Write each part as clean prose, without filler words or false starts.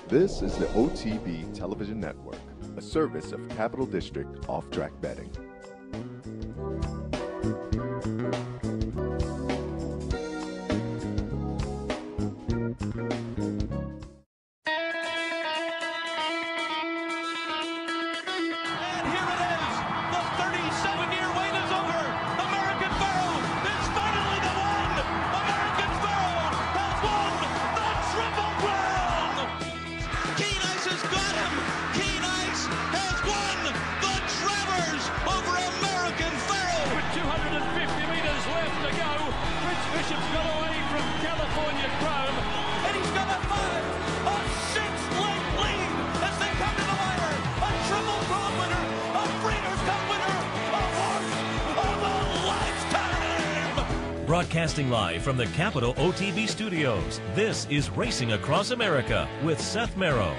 This is the OTB Television Network, a service of Capital District Offtrack Betting. Broadcasting live from the Capital OTB studios, this is Racing Across America with Seth Merrow.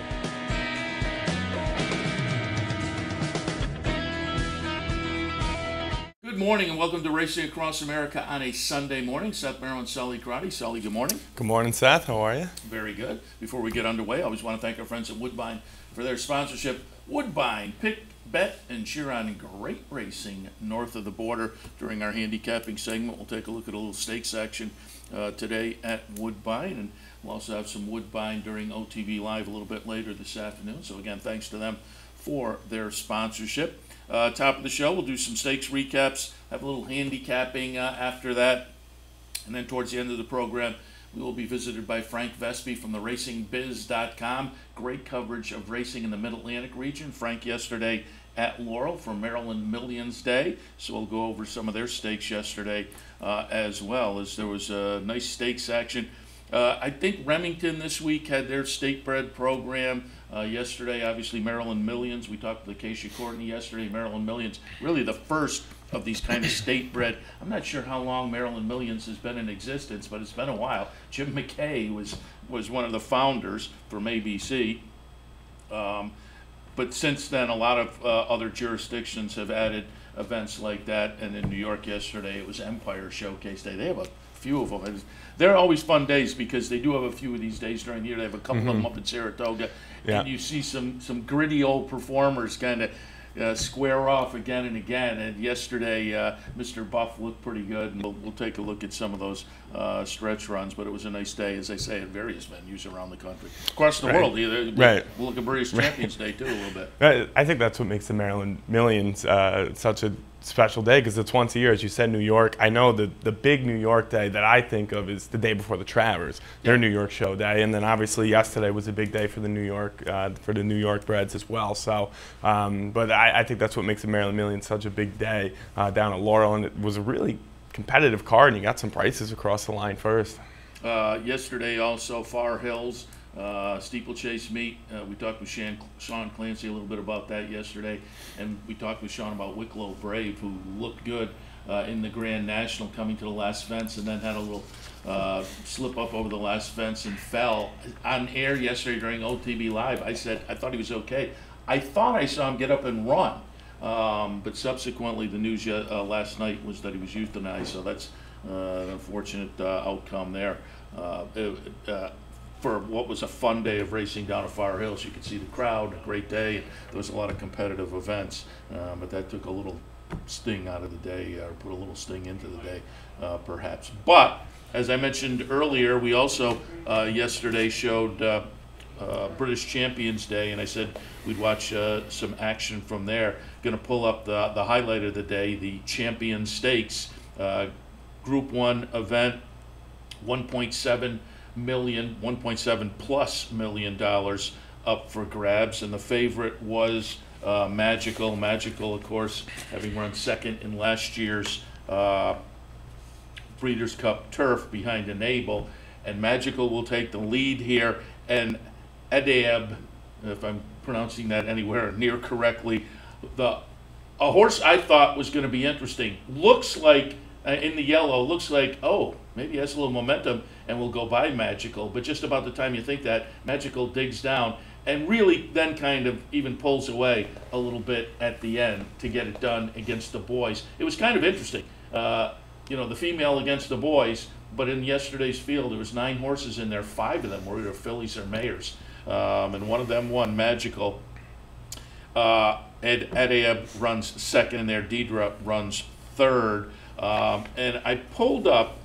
Good morning and welcome to Racing Across America on a Sunday morning. Seth, Merrow, and Sully, Crotty. Sully, good morning. Good morning, Seth. How are you? Very good. Before we get underway, I always want to thank our friends at Woodbine for their sponsorship. Woodbine, pick, bet, and cheer on great racing north of the border. During our handicapping segment, we'll take a look at a little stakes action today at Woodbine, and we'll also have some Woodbine during OTB Live a little bit later this afternoon. So again, thanks to them for their sponsorship. Top of the show, we'll do some stakes recaps, have a little handicapping after that, and then towards the end of the program, we will be visited by Frank Vespe from the RacingBiz.com. Great coverage of racing in the Mid-Atlantic region. Frank yesterday at Laurel for Maryland Millions Day, so we'll go over some of their stakes yesterday as well, as there was a nice stakes action. I think Remington this week had their stake bred program. Yesterday, obviously, Maryland Millions. We talked to Acacia Courtney yesterday. Maryland Millions, really the first of these kind of state bred. I'm not sure how long Maryland Millions has been in existence, but it's been a while. Jim McKay was one of the founders from ABC. But since then, a lot of other jurisdictions have added events like that. And in New York yesterday, it was Empire Showcase Day. They have a few of them. They're always fun days because they do have a few of these days during the year. They have a couple of them up in Saratoga. Yeah. And you see some gritty old performers kind of square off again and again. And yesterday, Mr. Buff looked pretty good. And we'll take a look at some of those stretch runs. But it was a nice day, as I say, at various venues around the country. Across the world. Right. We'll look at British Champions Day, too, a little bit. I think that's what makes the Maryland Millions such a special day, because it's once a year, as you said, New York. I know the big New York day that I think of is the day before the Travers, their New York show day, and then obviously yesterday was a big day for the New York Breds as well. So, but I think that's what makes the Maryland Millions such a big day down at Laurel, and it was a really competitive card, and you got some prices across the line first. Yesterday also, Far Hills. Steeplechase meet. We talked with Sean Clancy a little bit about that yesterday, and we talked with Sean about Wicklow Brave, who looked good in the Grand National coming to the last fence, and then had a little slip up over the last fence and fell. On air yesterday during OTB Live, I said I thought he was okay. I thought I saw him get up and run, but subsequently the news last night was that he was euthanized, so that's an unfortunate outcome there. For what was a fun day of racing down at Far Hills. You could see the crowd, a great day. There was a lot of competitive events, but that took a little sting out of the day, or put a little sting into the day, perhaps. But, as I mentioned earlier, we also yesterday showed British Champions Day, and I said we'd watch some action from there. Going to pull up the highlight of the day, the Champion Stakes. Group 1 event, 1.7 plus million up for grabs, and the favorite was Magical. Magical, of course, having run second in last year's Breeders' Cup Turf behind Enable, and Magical will take the lead here. And Adeb, if I'm pronouncing that anywhere near correctly, a horse I thought was going to be interesting. Looks like in the yellow, looks like, oh, maybe has a little momentum and will go by Magical. But just about the time you think that, Magical digs down and really then kind of even pulls away a little bit at the end to get it done against the boys. It was kind of interesting. The female against the boys, but in yesterday's field, there was 9 horses in there. 5 of them were either fillies or mares. and one of them won, Magical. Ed runs second in there. Deidre runs third. And I pulled up,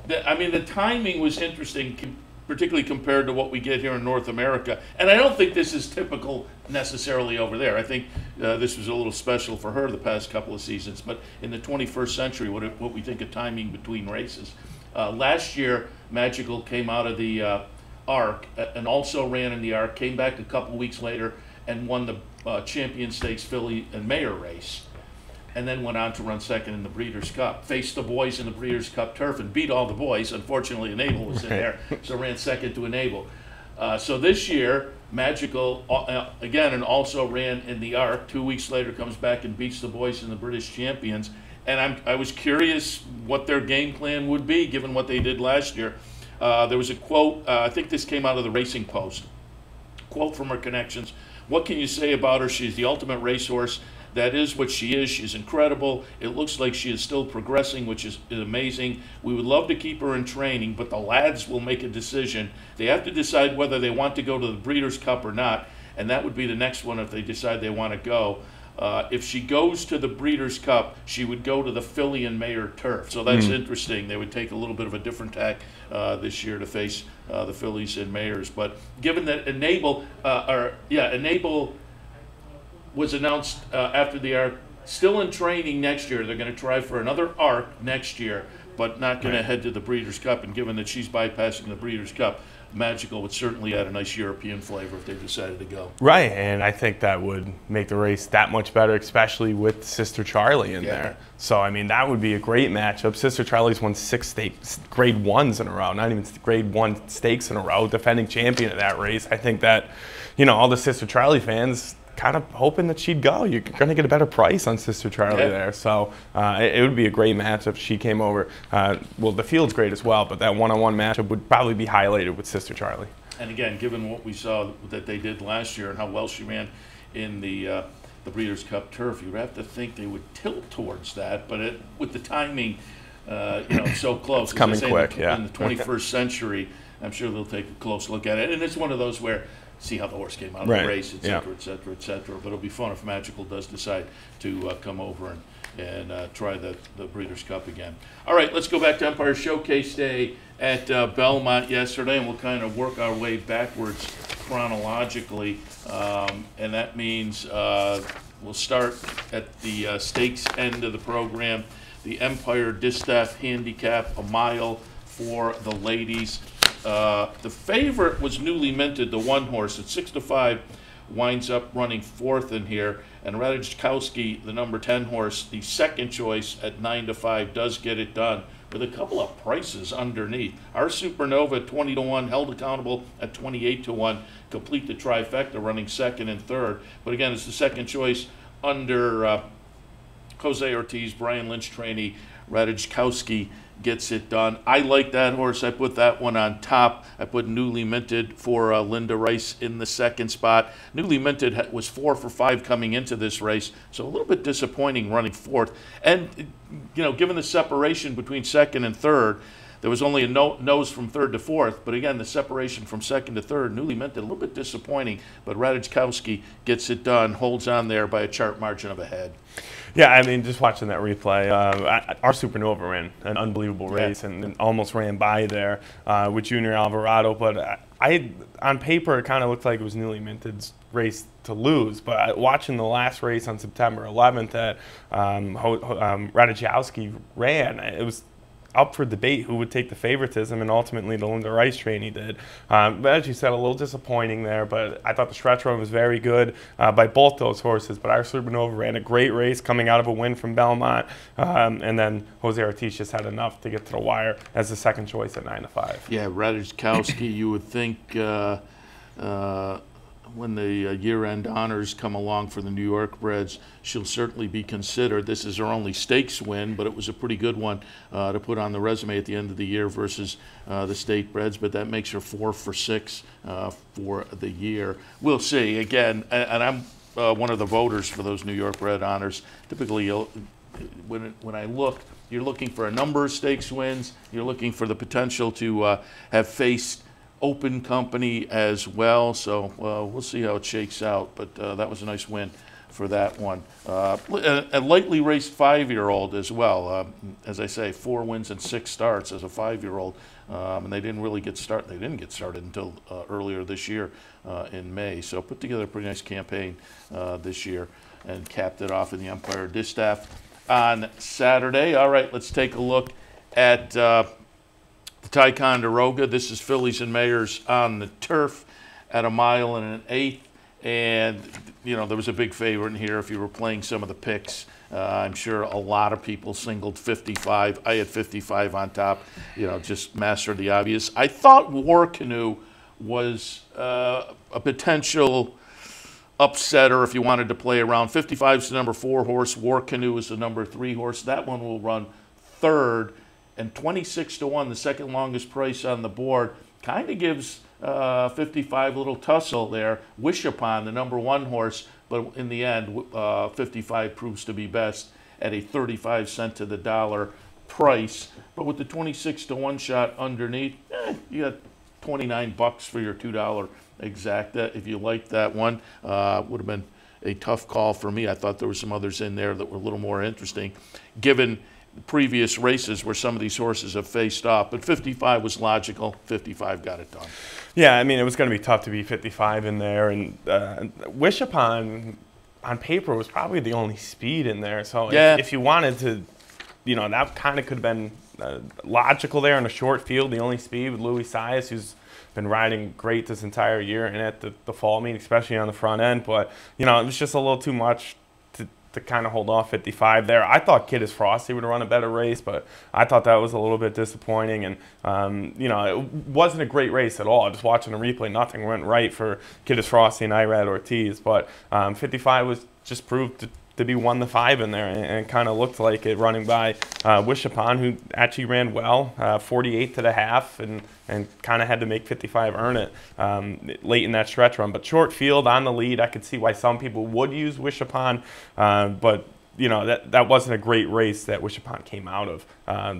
the timing was interesting, particularly compared to what we get here in North America. And I don't think this is typical necessarily over there. I think this was a little special for her the past couple of seasons. But in the 21st century, what we think of timing between races. Last year, Magical came out of the Arc and also ran in the Arc, came back a couple weeks later and won the Champion Stakes Filly and Mayor race, and then went on to run second in the Breeders' Cup. Faced the boys in the Breeders' Cup turf and beat all the boys. Unfortunately, Enable was in there, so ran second to Enable. So this year, Magical, again, and also ran in the Arc. 2 weeks later, comes back and beats the boys in the British Champions. And I was curious what their game plan would be, given what they did last year. There was a quote, I think this came out of the Racing Post, quote from her connections. What can you say about her? She's the ultimate racehorse. That is what she is. She's incredible. It looks like she is still progressing, which is amazing. We would love to keep her in training, but the lads will make a decision. They have to decide whether they want to go to the Breeders' Cup or not, and that would be the next one if they decide they want to go. If she goes to the Breeders' Cup, she would go to the Filly and Mayor turf. So that's interesting. They would take a little bit of a different tack this year to face the Fillies and Mayors. But given that Enable was announced after the Arc, still in training next year. They're going to try for another Arc next year, but not going to head to the Breeders' Cup. And given that she's bypassing the Breeders' Cup, Magical would certainly add a nice European flavor if they decided to go. Right, and I think that would make the race that much better, especially with Sister Charlie in there. So, I mean, that would be a great matchup. Sister Charlie's won 6 grade 1s in a row, not even grade 1 stakes in a row, defending champion of that race. I think that, all the Sister Charlie fans kind of hoping that she'd go. You're going to get a better price on Sister Charlie there. So it would be a great match if she came over. Well, the field's great as well, but that one-on-one matchup would probably be highlighted with Sister Charlie. And again, given what we saw that they did last year and how well she ran in the Breeders' Cup turf, you'd have to think they would tilt towards that. But with the timing, so close. It's coming quick, in the 21st century, I'm sure they'll take a close look at it. And it's one of those where see how the horse came out of the race, et cetera, et cetera, et cetera. But it'll be fun if Magical does decide to come over and try the Breeders' Cup again. All right, let's go back to Empire Showcase Day at Belmont yesterday, and we'll kind of work our way backwards chronologically. And that means we'll start at the stakes end of the program. The Empire Distaff Handicap, a mile for the ladies. The favorite was Newly Minted, the one horse at 6-5, winds up running fourth in here. And Radajkowski, the number 10 horse, the second choice at 9-5, does get it done with a couple of prices underneath. Our Supernova at 20-1, held accountable at 28-1, complete the trifecta, running second and third. But again, it's the second choice under Jose Ortiz, Brian Lynch trainee. Radajkowski gets it done. I like that horse. I put that one on top. I put Newly Minted for Linda Rice in the second spot. Newly Minted was 4 for 5 coming into this race, so a little bit disappointing running fourth. And, given the separation between second and third, there was only a nose from third to fourth, but again, the separation from second to third, Newly Minted, a little bit disappointing, but Radajkowski gets it done, holds on there by a chart margin of a head. Yeah, I mean, just watching that replay, our Supernova ran an unbelievable race and almost ran by there with Junior Alvarado. But on paper, it kind of looked like it was Newly Minted's race to lose. But watching the last race on September 11th that Radajkowski ran, it was up for debate who would take the favoritism, and ultimately the Linda Rice trainee did. But as you said, a little disappointing there, but I thought the stretch run was very good by both those horses. But our Supernova ran a great race coming out of a win from Belmont, and then Jose Ortiz just had enough to get to the wire as the second choice at 9-5. Yeah, Radajkowski, you would think when the year-end honors come along for the New York breds, she'll certainly be considered. This is her only stakes win, but it was a pretty good one to put on the resume at the end of the year versus the state breds, but that makes her 4 for 6 for the year. We'll see. Again, and I'm one of the voters for those New York bred honors. Typically, when I look, you're looking for a number of stakes wins. You're looking for the potential to have faced open company as well. So we'll see how it shakes out. But that was a nice win for that one. A lightly raced 5-year-old as well. As I say, 4 wins and 6 starts as a 5-year-old. And they didn't really get started. They didn't get started until earlier this year in May. So put together a pretty nice campaign this year and capped it off in the Empire Distaff on Saturday. All right, let's take a look at the Ticonderoga. This is fillies and mares on the turf at 1 1/8. And, you know, there was a big favorite in here if you were playing some of the picks. I'm sure a lot of people singled 55. I had 55 on top, you know, just master the obvious. I thought War Canoe was a potential upsetter if you wanted to play around. 55 is the number 4 horse. War Canoe is the number 3 horse. That one will run 3rd. And 26 to 1, the second longest price on the board, kind of gives 55 a little tussle there. Wish Upon, the number 1 horse, but in the end, 55 proves to be best at a 35 cent to the dollar price. But with the 26 to 1 shot underneath, you got 29 bucks for your $2 exacta. If you liked that one, would have been a tough call for me. I thought there were some others in there that were a little more interesting, given previous races where some of these horses have faced off. But 55 was logical. 55 got it done. Yeah, I mean, it was going to be tough to be 55 in there. And Wish Upon, on paper, was probably the only speed in there. So yeah, if you wanted to, you know, that kind of could have been logical there in a short field. The only speed with Louis Sias, who's been riding great this entire year and at the fall meet, especially on the front end. But, you know, it was just a little too much to kind of hold off 55 there. I thought Kid is Frosty would run a better race, but I thought that was a little bit disappointing. And, you know, it wasn't a great race at all. Just watching the replay, nothing went right for Kid is Frosty and Irad Ortiz. But 55 was just proved to be 1-5 in there, and kind of looked like it running by Wish Upon, who actually ran well, 48 to the half, and kind of had to make 55 earn it late in that stretch run. But short field on the lead, I could see why some people would use Wish Upon, but you know, that wasn't a great race that Wish Upon came out of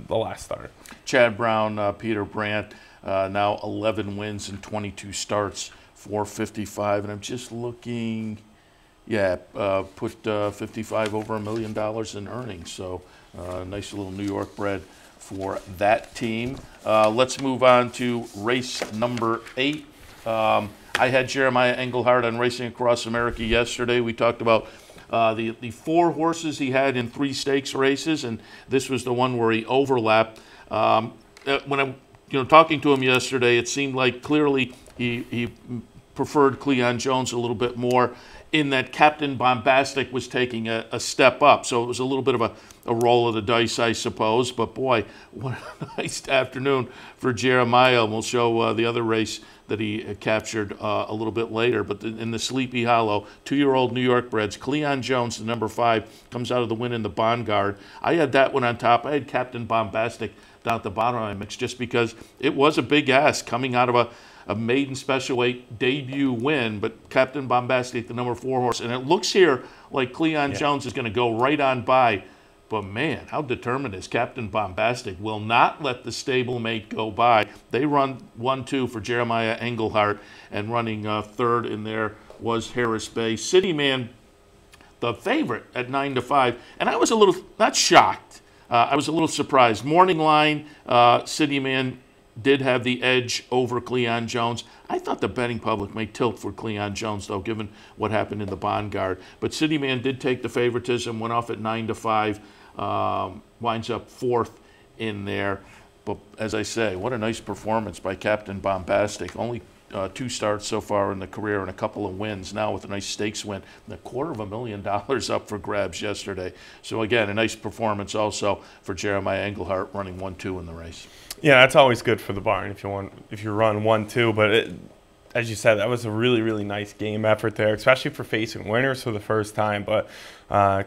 the last start. Chad Brown, Peter Brandt, now 11 wins and 22 starts for 55, and I'm just looking. Yeah, put 55 over $1 million in earnings. So nice little New York bred for that team. Let's move on to race number 8. I had Jeremiah Engelhardt on Racing Across America yesterday. We talked about the 4 horses he had in 3 stakes races, and this was the one where he overlapped. When I'm talking to him yesterday, it seemed like clearly he preferred Cleon Jones a little bit more, in that Captain Bombastic was taking a step up. So it was a little bit of a roll of the dice, I suppose. But boy, what a nice afternoon for Jeremiah. We'll show the other race that he captured a little bit later. But in the Sleepy Hollow, 2-year-old New York breds, Cleon Jones, the number 5, comes out of the win in the Bonguard. I had that one on top. I had Captain Bombastic down at the bottom of my mix just because it was a big ask coming out of a maiden special weight debut win, but Captain Bombastic, the number 4 horse. And it looks here like Cleon Jones is going to go right on by. But man, how determined is Captain Bombastic? Will not let the stablemate go by. They run 1-2 for Jeremiah Engelhardt, and running 3rd in there was Harris Bay. City Man, the favorite at 9-5. And I was a little, not shocked, I was a little surprised. Morning line, City Man did have the edge over Cleon Jones. I thought the betting public may tilt for Cleon Jones, though, given what happened in the Bonguard. But City Man did take the favoritism, went off at 9-5, winds up 4th in there. But as I say, what a nice performance by Captain Bombastic. Only 2 starts so far in the career and a couple of wins now with a nice stakes win. And $250,000 up for grabs yesterday. So again, a nice performance also for Jeremiah Engelhardt, running 1-2 in the race. Yeah, that's always good for the barn if you run 1-2. But as you said, that was a really, really nice game effort there, especially for facing winners for the first time. But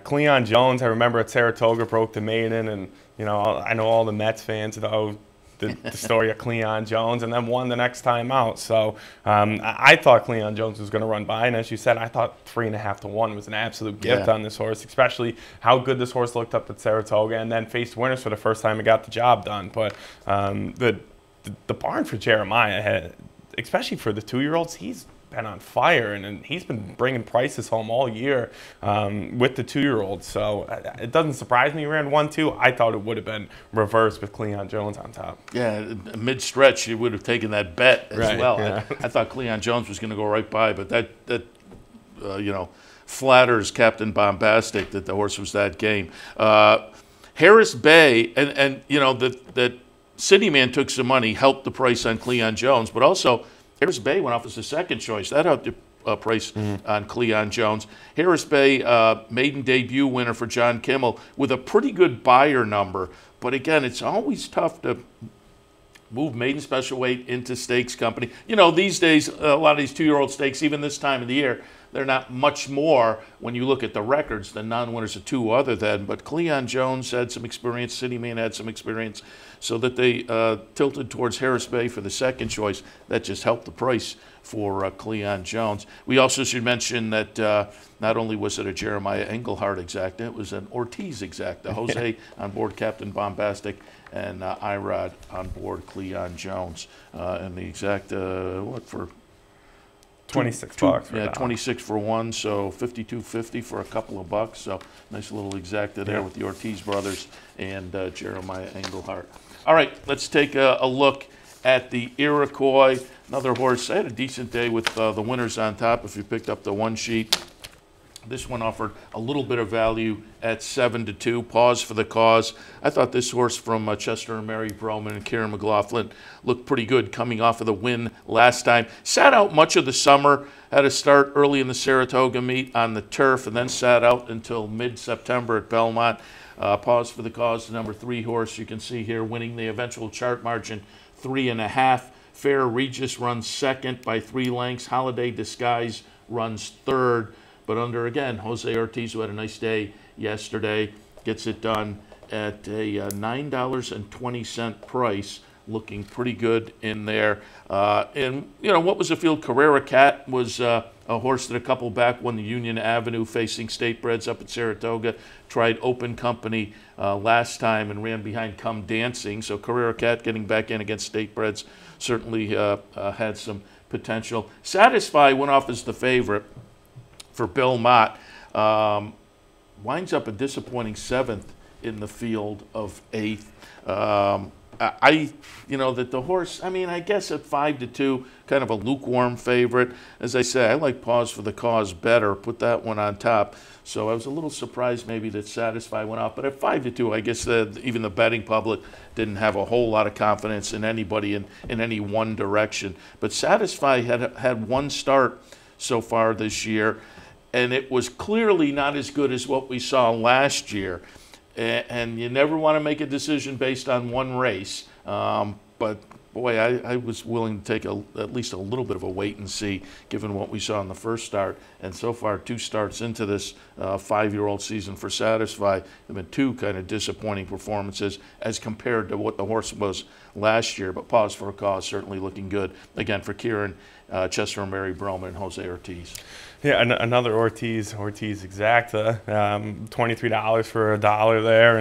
Cleon Jones, I remember at Saratoga, broke the maiden, and I know all the Mets fans know the story of Cleon Jones, and then won the next time out. So I thought Cleon Jones was going to run by, and as you said, I thought 3.5 to 1 was an absolute gift on this horse, especially how good this horse looked up at Saratoga, and then faced winners for the first time and got the job done. But the barn for Jeremiah especially for the 2-year-olds, he's been on fire, and he's been bringing prices home all year with the 2-year-olds. So it doesn't surprise me he ran 1-2. I thought it would have been reversed with Cleon Jones on top. Yeah, mid-stretch, you would have taken that bet as well. Yeah. I thought Cleon Jones was going to go right by, but that you know, flatters Captain Bombastic that the horse was that game. Harris Bay, and you know, that City Man took some money, helped the price on Cleon Jones, but also Harris Bay went off as the second choice. That helped the price on Cleon Jones. Harris Bay, maiden debut winner for John Kimmel with a pretty good buyer number. But again, it's always tough to move maiden special weight into stakes company. You know, these days, a lot of these 2-year-old stakes, even this time of the year, they're not much more when you look at the records than non-winners of 2 other than. But Cleon Jones had some experience, City Man had some experience, so that they tilted towards Harris Bay for the second choice. That just helped the price for Cleon Jones. We also should mention that not only was it a Jeremiah Engelhardt exacta, it was an Ortiz exacta. Jose on board Captain Bombastic, and Irod on board Cleon Jones. And the exacta, what, for 26 bucks. Yeah, 26 for one, so 52.50 for a couple of bucks. So nice little exacta there with the Ortiz brothers and Jeremiah Engelhardt. All right, let's take a look at the Iroquois. Another horse. I had a decent day with the winners on top if you picked up the one sheet. This one offered a little bit of value at 7-2. Pause for the cause. I thought this horse from Chester and Mary Broman and Kieran McLaughlin looked pretty good coming off of the win last time. Sat out much of the summer. Had a start early in the Saratoga meet on the turf, and then sat out until mid-September at Belmont. Pause for the cause. The number 3 horse you can see here winning the eventual chart margin 3.5. Fair Regis runs second by 3 lengths. Holiday Disguise runs third. But under, again, Jose Ortiz, who had a nice day yesterday, gets it done at a $9.20 price, looking pretty good in there. And, you know, what was the field? Carrera Cat was a horse that a couple back won the Union Avenue facing State Breds up at Saratoga. Tried Open Company last time and ran behind Come Dancing. So Carrera Cat getting back in against State Breds certainly had some potential. Satisfy went off as the favorite for Belmont, winds up a disappointing 7th in the field of 8th. You know, that the horse, I mean, I guess at 5-2, kind of a lukewarm favorite. As I say, I like Pause for the Cause better, put that one on top. So I was a little surprised maybe that Satisfy went off. But at 5-2, I guess even the betting public didn't have a whole lot of confidence in anybody in any one direction. But Satisfy had one start so far this year, and it was clearly not as good as what we saw last year. And you never want to make a decision based on one race. But, boy, I was willing to take at least a little bit of a wait and see, given what we saw in the first start. And so far, 2 starts into this 5-year-old season for Satisfy, there have been 2 kind of disappointing performances as compared to what the horse was last year. But Pause for a Cause certainly looking good, again, for Kieran, Chester and Mary Broman, and Jose Ortiz. Yeah, another Ortiz exacta, $23 for $1 there,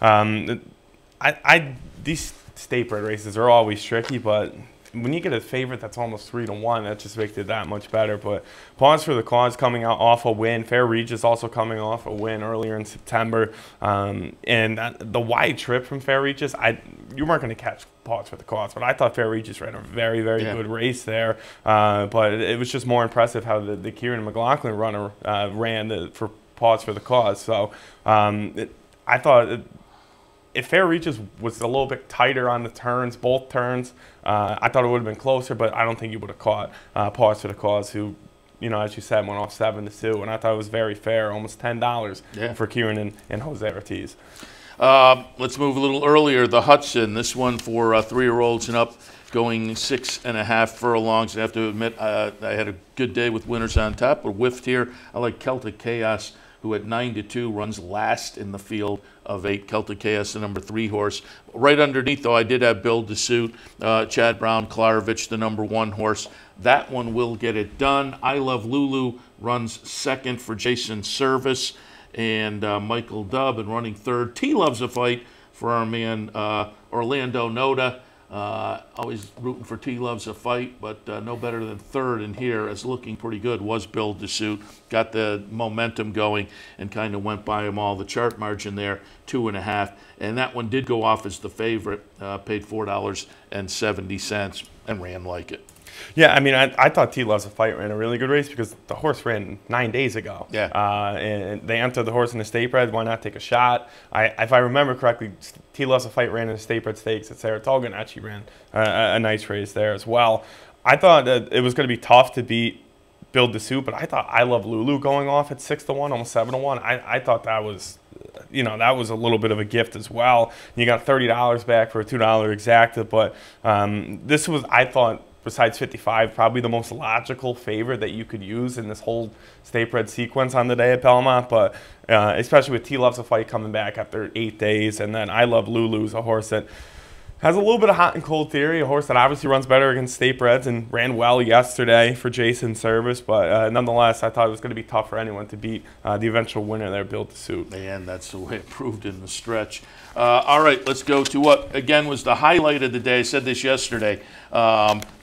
and these state bred races are always tricky, but when you get a favorite that's almost 3-1, that just makes it that much better. But Pause for the Cause coming out off a win. Fair Regis also coming off a win earlier in September. And the wide trip from Fair Regis, you weren't going to catch Pause for the Cause, but I thought Fair Regis ran a very, very good race there. But it was just more impressive how the Kieran McLaughlin runner ran for Pause for the Cause. So I thought if Fair Regis was a little bit tighter on the turns, both turns, I thought it would have been closer, but I don't think you would have caught Pause for the Cause, who, you know, as you said, went off 7-2, and I thought it was very fair, almost $10 for Kieran and Jose Ortiz. Let's move a little earlier. The Hudson, this one for 3-year-olds and up, going 6.5 furlongs. I have to admit, I had a good day with winners on top, but whiffed here. I like Celtic Chaos, who at 9-2 runs last in the field of 8. Celtic Chaos, the number 3 horse. Right underneath, though, I did have Build to Suit, Chad Brown Klarovich, the number 1 horse. That one will get it done. I Love Lulu runs second for Jason Service and Michael Dubb, and running third. T Loves a Fight for our man Orlando Noda. Always rooting for T Loves a Fight, but no better than third in here as looking pretty good was Build to Suit. Got the momentum going and kind of went by them all. The chart margin there, 2.5. And that one did go off as the favorite, paid $4.70 and ran like it. Yeah, I mean, I thought T Loves a Fight ran a really good race because the horse ran 9 days ago. Yeah. And they entered the horse in the state bred. Why not take a shot? If I remember correctly, T Loves a Fight ran in the state bred stakes at Saratoga and actually ran a nice race there as well. I thought that it was going to be tough to beat Build to Suit, but I thought I Love Lulu going off at 6-1, almost 7-1. I thought that was, that was a little bit of a gift as well. You got $30 back for a $2 exacta, but this was, I thought, besides 55, probably the most logical favorite that you could use in this whole state bred sequence on the day at Belmont. But especially with T Loves a Fight coming back after 8 days, and then I Love Lulu's a horse that has a little bit of hot and cold theory, a horse that obviously runs better against state breds and ran well yesterday for Jason's service. But nonetheless, I thought it was going to be tough for anyone to beat the eventual winner there, Build to Suit. And that's the way it proved in the stretch. All right, let's go to what, again, was the highlight of the day. I said this yesterday.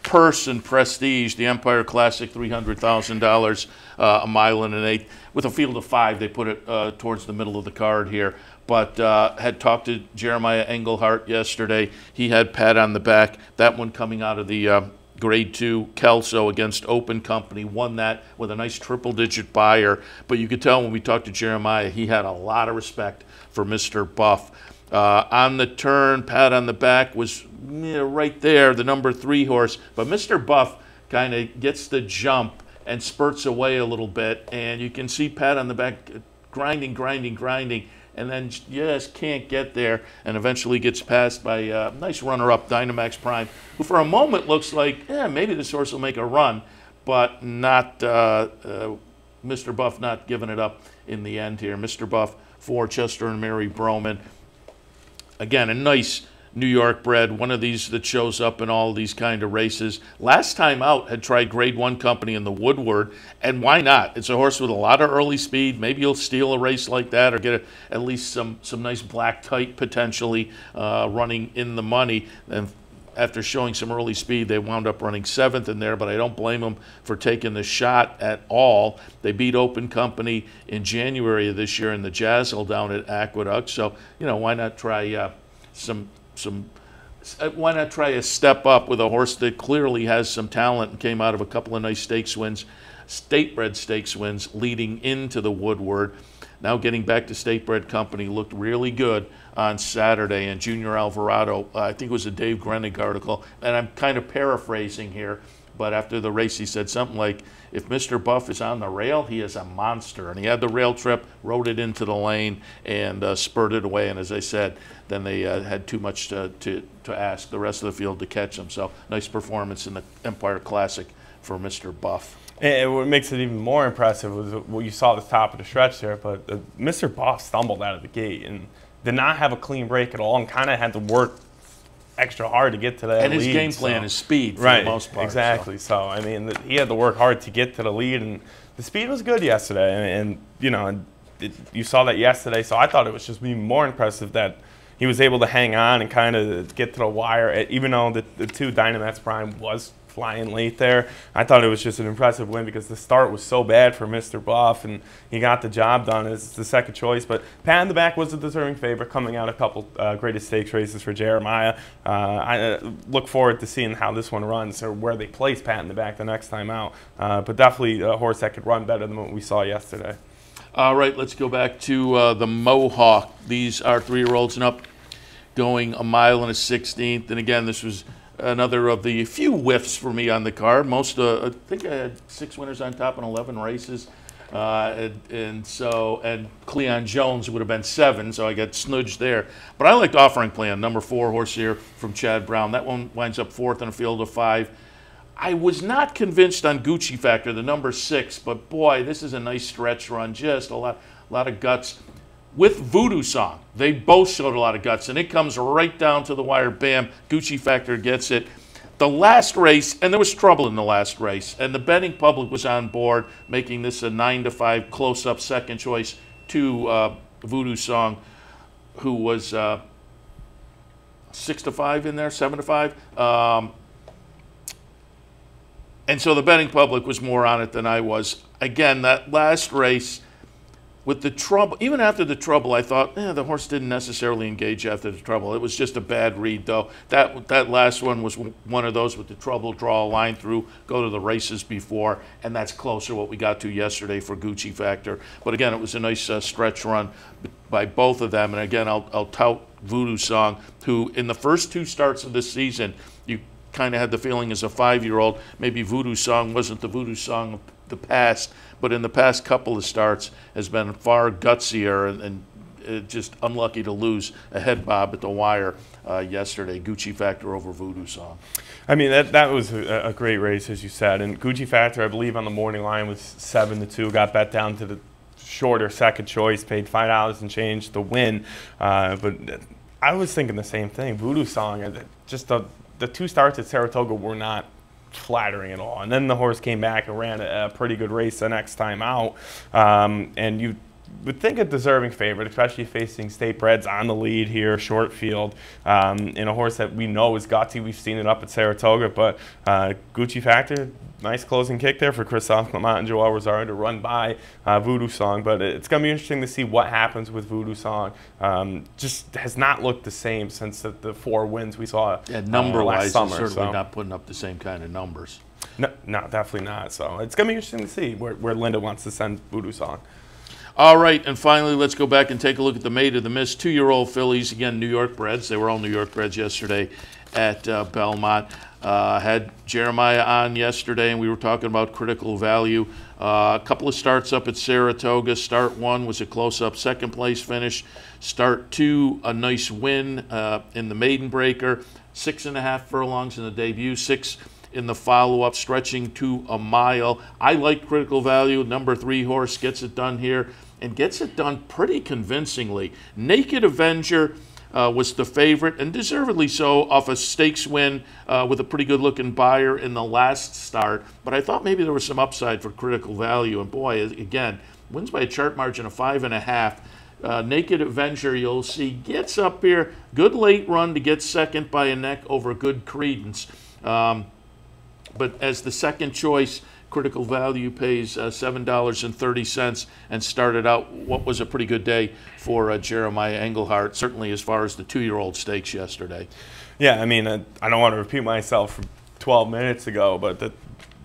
Purse and Prestige, the Empire Classic, $300,000, a mile and an eighth. With a field of 5, they put it towards the middle of the card here. But had talked to Jeremiah Engelhart yesterday. He had pat on the back. That one coming out of the Grade 2 Kelso against Open Company. Won that with a nice triple-digit buyer. But you could tell when we talked to Jeremiah, he had a lot of respect for Mr. Buff. On the turn, pat on the back was right there, the number 3 horse. But Mr. Buff kind of gets the jump and spurts away a little bit. And you can see pat on the back grinding, and then just can't get there, and eventually gets passed by a nice runner-up, Dynamax Prime, who for a moment looks like, maybe this horse will make a run, but not Mr. Buff not giving it up in the end here. Mr. Buff for Chester and Mary Broman. Again, a nice New York bred, one of these that shows up in all these kind of races. Last time out had tried Grade 1 Company in the Woodward, and why not? It's a horse with a lot of early speed. Maybe you'll steal a race like that or get at least some nice black type potentially running in the money. And after showing some early speed, they wound up running 7th in there, but I don't blame them for taking the shot at all. They beat Open Company in January of this year in the Jazzle down at Aqueduct, so, why not try why not try a step up with a horse that clearly has some talent and came out of a couple of nice stakes wins, state-bred stakes wins leading into the Woodward. Now getting back to state-bred Company, looked really good on Saturday. And Junior Alvarado, I think it was a Dave Grenig article, and I'm kind of paraphrasing here, but after the race he said something like, if Mr. Buff is on the rail, he is a monster. And he had the rail trip, rode it into the lane, and spurted away. And as I said, then they had too much to ask the rest of the field to catch him. So nice performance in the Empire Classic for Mr. Buff. And what makes it even more impressive was what you saw at the top of the stretch there, but Mr. Buff stumbled out of the gate and did not have a clean break at all and kind of had to work extra hard to get to that lead. And his game plan is speed for the most part. Exactly. So, I mean, he had to work hard to get to the lead, and the speed was good yesterday. And you saw that yesterday, so I thought it was just even more impressive that he was able to hang on and kind of get to the wire, even though the 2 Dynamax Prime was flying late there. I thought it was just an impressive win because the start was so bad for Mr. Buff, and he got the job done as the second choice. But pat on the back was a deserving favorite coming out a couple greatest stakes races for Jeremiah. I look forward to seeing how this one runs or where they place pat on the back the next time out. But definitely a horse that could run better than what we saw yesterday. All right, let's go back to the Mohawk. These are 3-year-olds and up, going a mile and a 16th. And again, this was another of the few whiffs for me on the card. I think I had 6 winners on top in 11 races. And Cleon Jones would have been 7, so I got snudged there. But I liked Offering Plan, number 4 horse here from Chad Brown. That one winds up 4th in a field of 5. I was not convinced on Gucci Factor, the number 6, but boy, this is a nice stretch run. Just a lot of guts. With Voodoo Song, they both showed a lot of guts, and it comes right down to the wire. Bam, Gucci Factor gets it. The last race, and there was trouble in the last race, and the betting public was on board, making this a 9-5 close-up second choice to Voodoo Song, who was 6-5 in there, 7-5. And so the betting public was more on it than I was. Again, that last race, with the trouble, even after the trouble, I thought, the horse didn't necessarily engage after the trouble. It was just a bad read, though. That last one was one of those with the trouble, draw a line through, go to the races before, and that's closer what we got to yesterday for Gucci Factor. But again, it was a nice stretch run by both of them. And again, I'll tout Voodoo Song, who in the first 2 starts of this season, you kind of had the feeling as a 5-year-old, maybe Voodoo Song wasn't the Voodoo Song of the past, but in the past couple of starts has been far gutsier and just unlucky to lose a head bob at the wire yesterday. Gucci Factor over Voodoo Song. I mean, that was a great race, as you said. And Gucci Factor, I believe, on the morning line was 7-2. Got bet down to the shorter second choice, paid $5 and change to win. But I was thinking the same thing. Voodoo Song, just the 2 starts at Saratoga were not flattering at all. And then the horse came back and ran a pretty good race the next time out. And you would think a deserving favorite, especially facing state breds on the lead here, short field, in a horse that we know is gutsy. We've seen it up at Saratoga, but Gucci Factor, nice closing kick there for Christophe Clement and Joel Rosario to run by Voodoo Song. But it's going to be interesting to see what happens with Voodoo Song. Just has not looked the same since the 4 wins we saw number-wise, last summer. certainly not putting up the same kind of numbers. No, definitely not. So it's going to be interesting to see where Linda wants to send Voodoo Song. All right, and finally, let's go back and take a look at the Maid of the Mist. 2-year-old fillies, again, New York breds. They were all New York breds yesterday at Belmont. Had Jeremiah on yesterday, and we were talking about critical value. A couple of starts up at Saratoga. Start 1 was a close-up second-place finish. Start 2, a nice win in the maiden breaker. 6.5 furlongs in the debut, 6 in the follow-up, stretching to a mile. I like critical value. Number 3 horse gets it done here, and gets it done pretty convincingly. Naked Avenger was the favorite, and deservedly so, off a stakes win with a pretty good-looking buyer in the last start. But I thought maybe there was some upside for critical value, and boy, again, wins by a chart margin of 5.5. Naked Avenger, you'll see, gets up here. Good late run to get second by a neck over Good Credence. But as the second choice, critical value pays $7.30 and started out what was a pretty good day for Jeremiah Engelhardt, certainly as far as the 2-year-old stakes yesterday. Yeah, I mean, I don't want to repeat myself from 12 minutes ago, but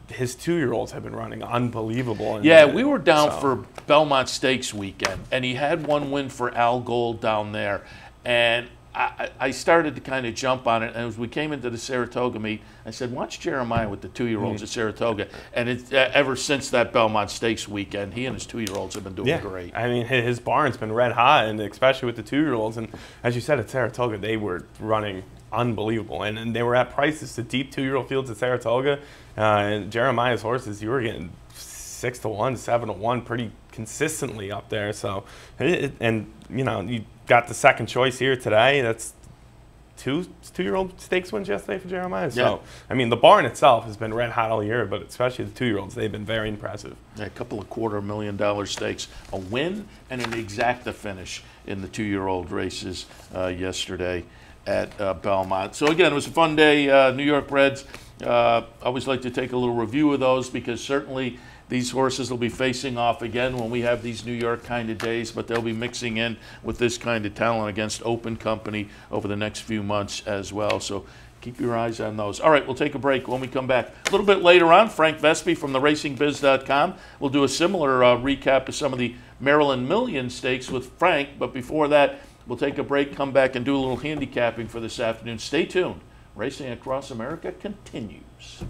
his 2-year-olds have been running unbelievable. Yeah, we were down for Belmont Stakes weekend, and he had 1 win for Al Gold down there. And I started to kind of jump on it, and as we came into the Saratoga meet, I said, watch Jeremiah with the 2-year-olds at Saratoga. And ever since that Belmont Stakes weekend, he and his 2-year-olds have been doing great. I mean, his barn's been red hot, and especially with the 2-year-olds. And as you said, at Saratoga, they were running unbelievable. And they were at prices, the deep 2-year-old fields at Saratoga. And Jeremiah's horses, you were getting 6-1, 7-1 pretty consistently up there. So, and you know, you got the second choice here today. That's 2-year-old stakes wins yesterday for Jeremiah. So, I mean, the barn itself has been red hot all year, but especially the 2-year-olds, they've been very impressive. Yeah, a couple of $250,000 stakes, a win and an exacta finish in the 2-year-old races yesterday at Belmont. So again, it was a fun day. New York breds. I always like to take a little review of those, because certainly these horses will be facing off again when we have these New York kind of days, but they'll be mixing in with this kind of talent against open company over the next few months as well. So keep your eyes on those. All right, we'll take a break. When we come back a little bit later on, Frank Vespe from theracingbiz.com will do a similar recap of some of the Maryland Million Stakes with Frank. But before that, we'll take a break, come back, and do a little handicapping for this afternoon. Stay tuned. Racing Across America continues.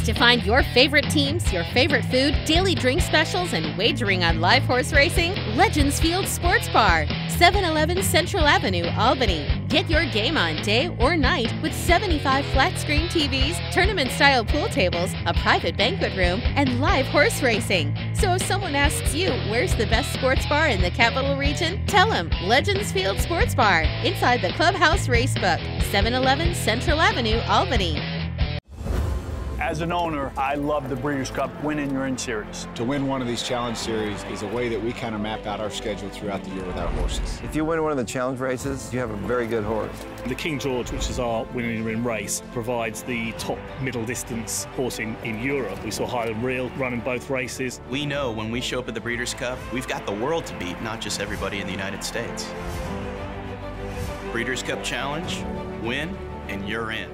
To find your favorite teams, your favorite food, daily drink specials, and wagering on live horse racing, Legends Field Sports Bar, 711 Central Avenue, Albany. Get your game on day or night with 75 flat-screen TVs, tournament-style pool tables, a private banquet room, and live horse racing. So if someone asks you where's the best sports bar in the Capital Region, tell them Legends Field Sports Bar, inside the Clubhouse Racebook, 711 Central Avenue, Albany. As an owner, I love the Breeders' Cup winning your in series. To win one of these challenge series is a way that we kind of map out our schedule throughout the year with our horses. If you win one of the challenge races, you have a very good horse. The King George, which is our winning in race, provides the top middle distance horse in Europe. We saw Highland Real running both races. We know when we show up at the Breeders' Cup, we've got the world to beat, not just everybody in the United States. Breeders' Cup Challenge, win, and you're in.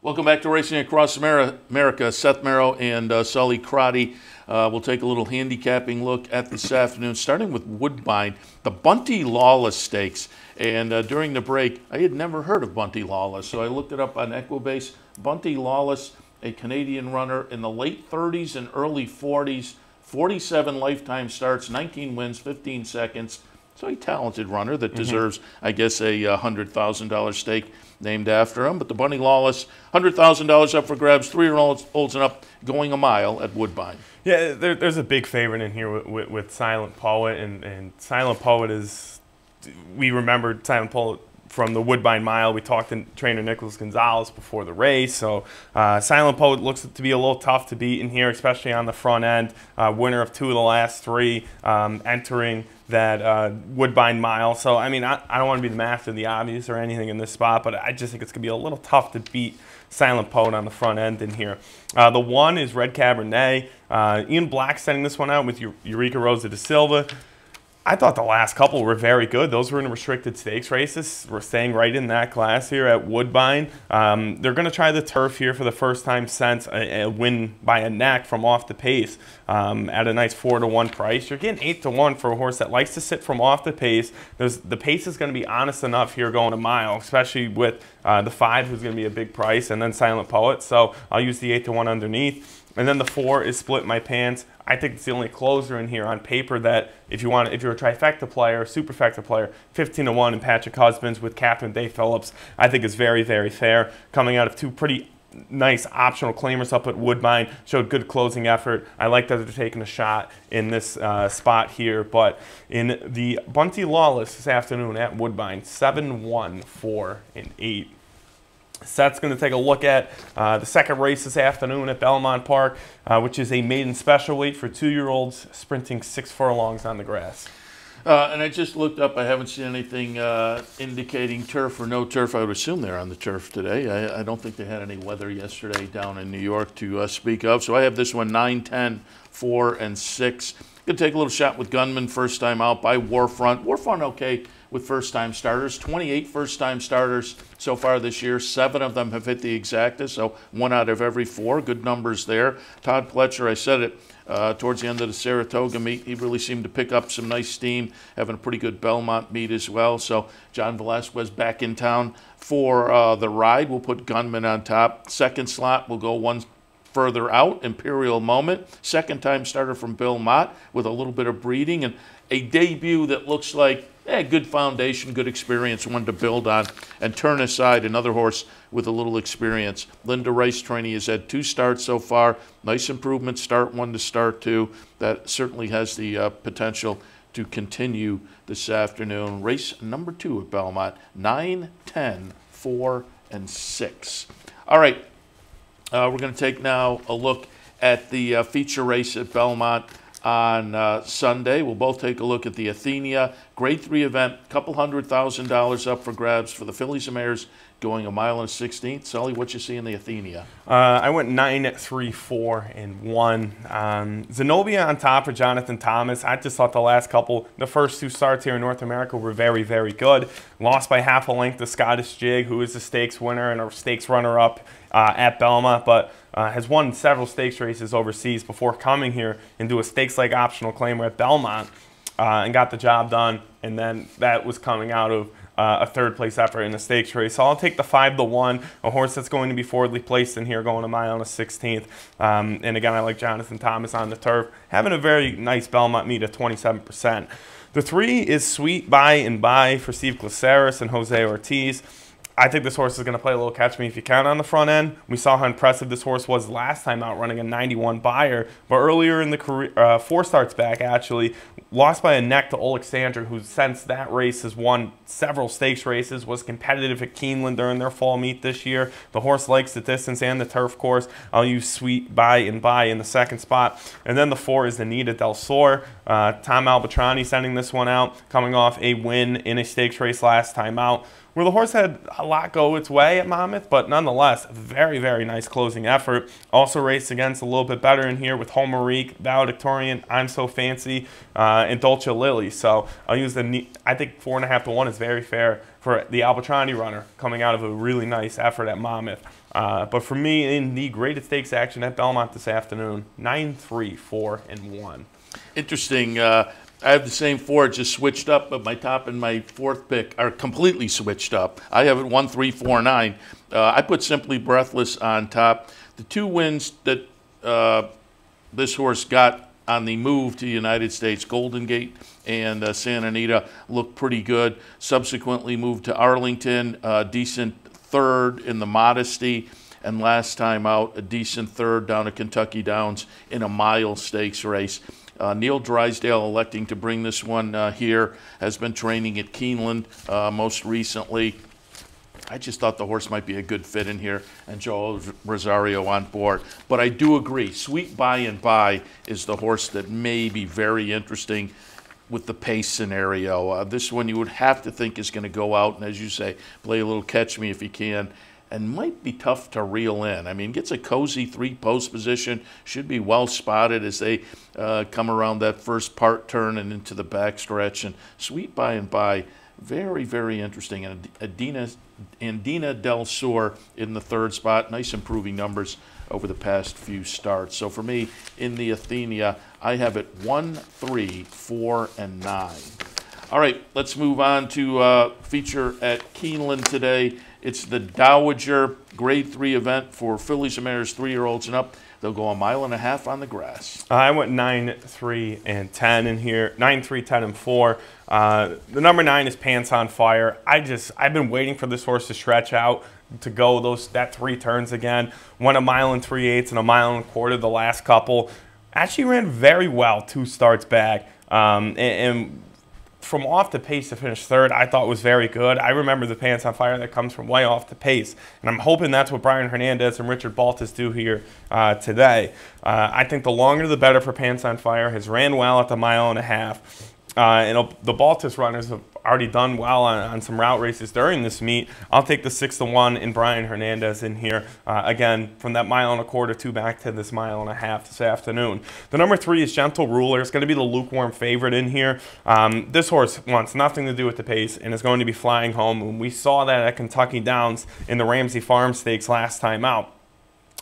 Welcome back to Racing Across America. Seth Merrow and Sully Crotty. We'll take a little handicapping look at this afternoon, starting with Woodbine, the Bunty Lawless Stakes. And during the break, I had never heard of Bunty Lawless, so I looked it up on Equibase. Bunty Lawless, a Canadian runner in the late 30s and early 40s, 47 lifetime starts, 19 wins, 15 seconds. So a talented runner that deserves, I guess, a $100,000 stake named after him. But the Bunty Lawless, $100,000 up for grabs, 3-year-olds and up, going a mile at Woodbine. Yeah, there's a big favorite in here with Silent Poet, and Silent Poet is, we remembered Silent Poet from the Woodbine Mile. We talked to trainer Nicholas Gonzalez before the race, so Silent Poet looks to be a little tough to beat in here, especially on the front end. Winner of 2 of the last 3, entering that Woodbine Mile. So, I mean, I don't want to be the master of the obvious or anything in this spot, but I just think it's going to be a little tough to beat Silent Poet on the front end in here. The 1 is Red Cabernet. Ian Black setting this one out with Eureka Rosa da Silva. I thought the last couple were very good. Those were in restricted stakes races. We're staying right in that class here at Woodbine. They're going to try the turf here for the first time since a win by a neck from Off the Pace at a nice 4-to-1 price. You're getting 8-to-1 for a horse that likes to sit from off the pace. The pace is going to be honest enough here going a mile, especially with the 5, who's going to be a big price, and then Silent Poet. So I'll use the 8-to-1 underneath. And then the 4 is Split My Pants. I think it's the only closer in here on paper that if you're a trifecta player, superfecta player, 15-to-1 and Patrick Husbands with Catherine Day Phillips, I think is very, very fair. Coming out of 2 pretty nice optional claimers up at Woodbine, showed good closing effort. I like that they're taking a shot in this spot here. But in the Bunty Lawless this afternoon at Woodbine, 7-1, 4, and 8. Seth's going to take a look at the second race this afternoon at Belmont Park, which is a maiden special weight for 2-year-olds sprinting 6 furlongs on the grass. And I just looked up. I haven't seen anything indicating turf or no turf. I would assume they're on the turf today. I don't think they had any weather yesterday down in New York to speak of. So I have this one 9, 10, 4, and 6. Going to take a little shot with Gunman, first time out by Warfront. Warfront okay with first-time starters. 28 first-time starters so far this year. 7 of them have hit the exacta, so 1 out of every 4. Good numbers there. Todd Pletcher, I said it towards the end of the Saratoga meet. He really seemed to pick up some nice steam, having a pretty good Belmont meet as well. So John Velasquez back in town for the ride. We'll put Gunman on top. Second slot, we'll go 1 further out, Imperial Moment. Second-time starter from Bill Mott with a little bit of breeding and a debut that looks like good foundation, good experience, one to build on. And Turn Aside, another horse with a little experience. Linda Rice Trainee has had 2 starts so far. Nice improvement, start 1 to start 2. That certainly has the potential to continue this afternoon. Race number 2 at Belmont, 9, 10, 4, and 6. All right, we're going to take now a look at the feature race at Belmont on Sunday. We'll both take a look at the Athenia Grade 3 event, couple $100,000 up for grabs for the fillies and mares going a mile and a 16th. Sully, what you see in the Athenia? I went 9, 3, 4, and 1. Zenobia on top for Jonathan Thomas. I just thought the last couple, the first 2 starts here in North America were very, very good. Lost by half a length to Scottish Jig, who is a stakes winner and a stakes runner-up at Belmont, but has won several stakes races overseas before coming here and do a stakes-like optional claimer at Belmont and got the job done. And then that was coming out of a third-place effort in the stakes race. So I'll take the 5-1, a horse that's going to be forwardly placed in here, going a mile and a 16th. And again, I like Jonathan Thomas on the turf, having a very nice Belmont meet at 27%. The 3 is Sweet By and By for Steve Glaceris and Jose Ortiz. I think this horse is going to play a little catch me if you can on the front end. We saw how impressive this horse was last time out, running a 91 Beyer. But earlier in the career, 4 starts back actually, lost by a neck to Alexander, who since that race has won several stakes races, was competitive at Keeneland during their fall meet this year. The horse likes the distance and the turf course. I'll use Sweet By and By in the second spot. And then the 4 is Anita Del Sur. Tom Albatrani sending this one out, coming off a win in a stakes race last time out, where the horse had a lot go its way at Monmouth, but nonetheless, very, very nice closing effort. Also raced against a little bit better in here with Homerique, Valedictorian, I'm So Fancy, and Dolce Lily. So I'll use I think 4.5-1 is very fair for the Albatrani runner coming out of a really nice effort at Monmouth. But for me, in the graded stakes action at Belmont this afternoon, 9, 3, 4, and 1. Interesting. I have the same 4, just switched up, but my top and my 4th pick are completely switched up. I have it 1, 3, 4, 9. I put Simply Breathless on top. The 2 wins that this horse got on the move to the United States, Golden Gate and Santa Anita, looked pretty good. Subsequently moved to Arlington, decent 3rd in the Modesty. And last time out, a decent 3rd down at Kentucky Downs in a mile stakes race. Neil Drysdale electing to bring this one here, has been training at Keeneland most recently. I just thought the horse might be a good fit in here, and Joel Rosario on board. But I do agree, Sweet By and By is the horse that may be very interesting with the pace scenario. This one you would have to think is going to go out and, as you say, play a little catch me if he can, and might be tough to reel in. I mean, gets a cozy 3-post position, should be well spotted as they come around that first part turn and into the backstretch. And Sweet By and By, very, very interesting. And Andina Del Sur in the 3rd spot, nice improving numbers over the past few starts. So for me, in the Athenia, I have it 1, 3, 4, and 9. All right, let's move on to feature at Keeneland today. It's the Dowager Grade 3 event for fillies and mares 3-year-olds and up. They'll go 1.5 miles on the grass. I went 9, 3, and 10 in here. 9, 3, 10, and 4. The number 9 is Pants on Fire. I've been waiting for this horse to stretch out, to go that 3 turns again. Went 1 mile and 3/8 and 1.25 miles the last couple. Actually ran very well 2 starts back. And from off the pace to finish 3rd, I thought was very good. I remember the Pants on Fire that comes from way off the pace, and I'm hoping that's what Brian Hernandez and Richard Baltas do here today. I think the longer the better for Pants on Fire. Has ran well at the 1.5 miles. And the Baltas runners have already done well on some route races during this meet. I'll take the 6-1 in Brian Hernandez in here. Again, from that 1.25 miles to back to this 1.5 miles this afternoon. The number 3 is Gentle Ruler. It's going to be the lukewarm favorite in here. This horse wants nothing to do with the pace and is going to be flying home. And we saw that at Kentucky Downs in the Ramsey Farm Stakes last time out.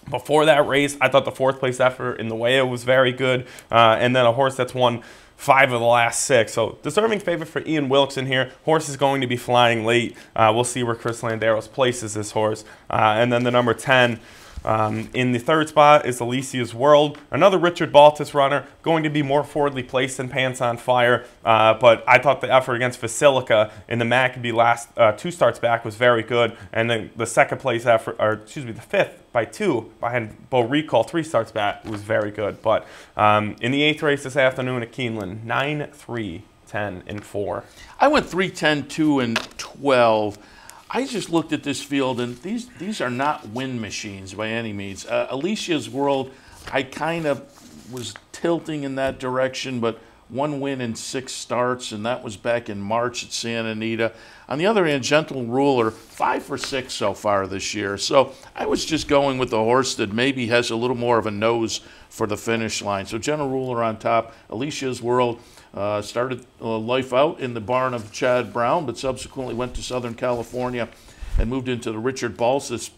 Before that race, I thought the 4th place effort in the way it was very good. And then a horse that's won 5 of the last 6. So deserving favorite for Ian Wilkes in here. Horse is going to be flying late. We'll see where Chris Landeros places this horse. And then the number 10 in the 3rd spot is Alicia's World. Another Richard Baltas runner, going to be more forwardly placed than Pants on Fire. But I thought the effort against Basilica in the Maccabee last 2 starts back was very good. And then the 2nd place effort, or excuse me, the 5th by 2 behind Bo Recall 3 starts back was very good. But in the 8th race this afternoon at Keeneland, 9, 3, 10, and 4. I went 3, 10, 2, and 12. I just looked at this field, and these are not win machines by any means. Alicia's World, I kind of was tilting in that direction, but 1 win in 6 starts, and that was back in March at Santa Anita. On the other hand, Gentle Ruler, 5 for 6 so far this year. So I was just going with the horse that maybe has a little more of a nose for the finish line. So Gentle Ruler on top. Alicia's World started life out in the barn of Chad Brown, but subsequently went to Southern California and moved into the Richard Baltas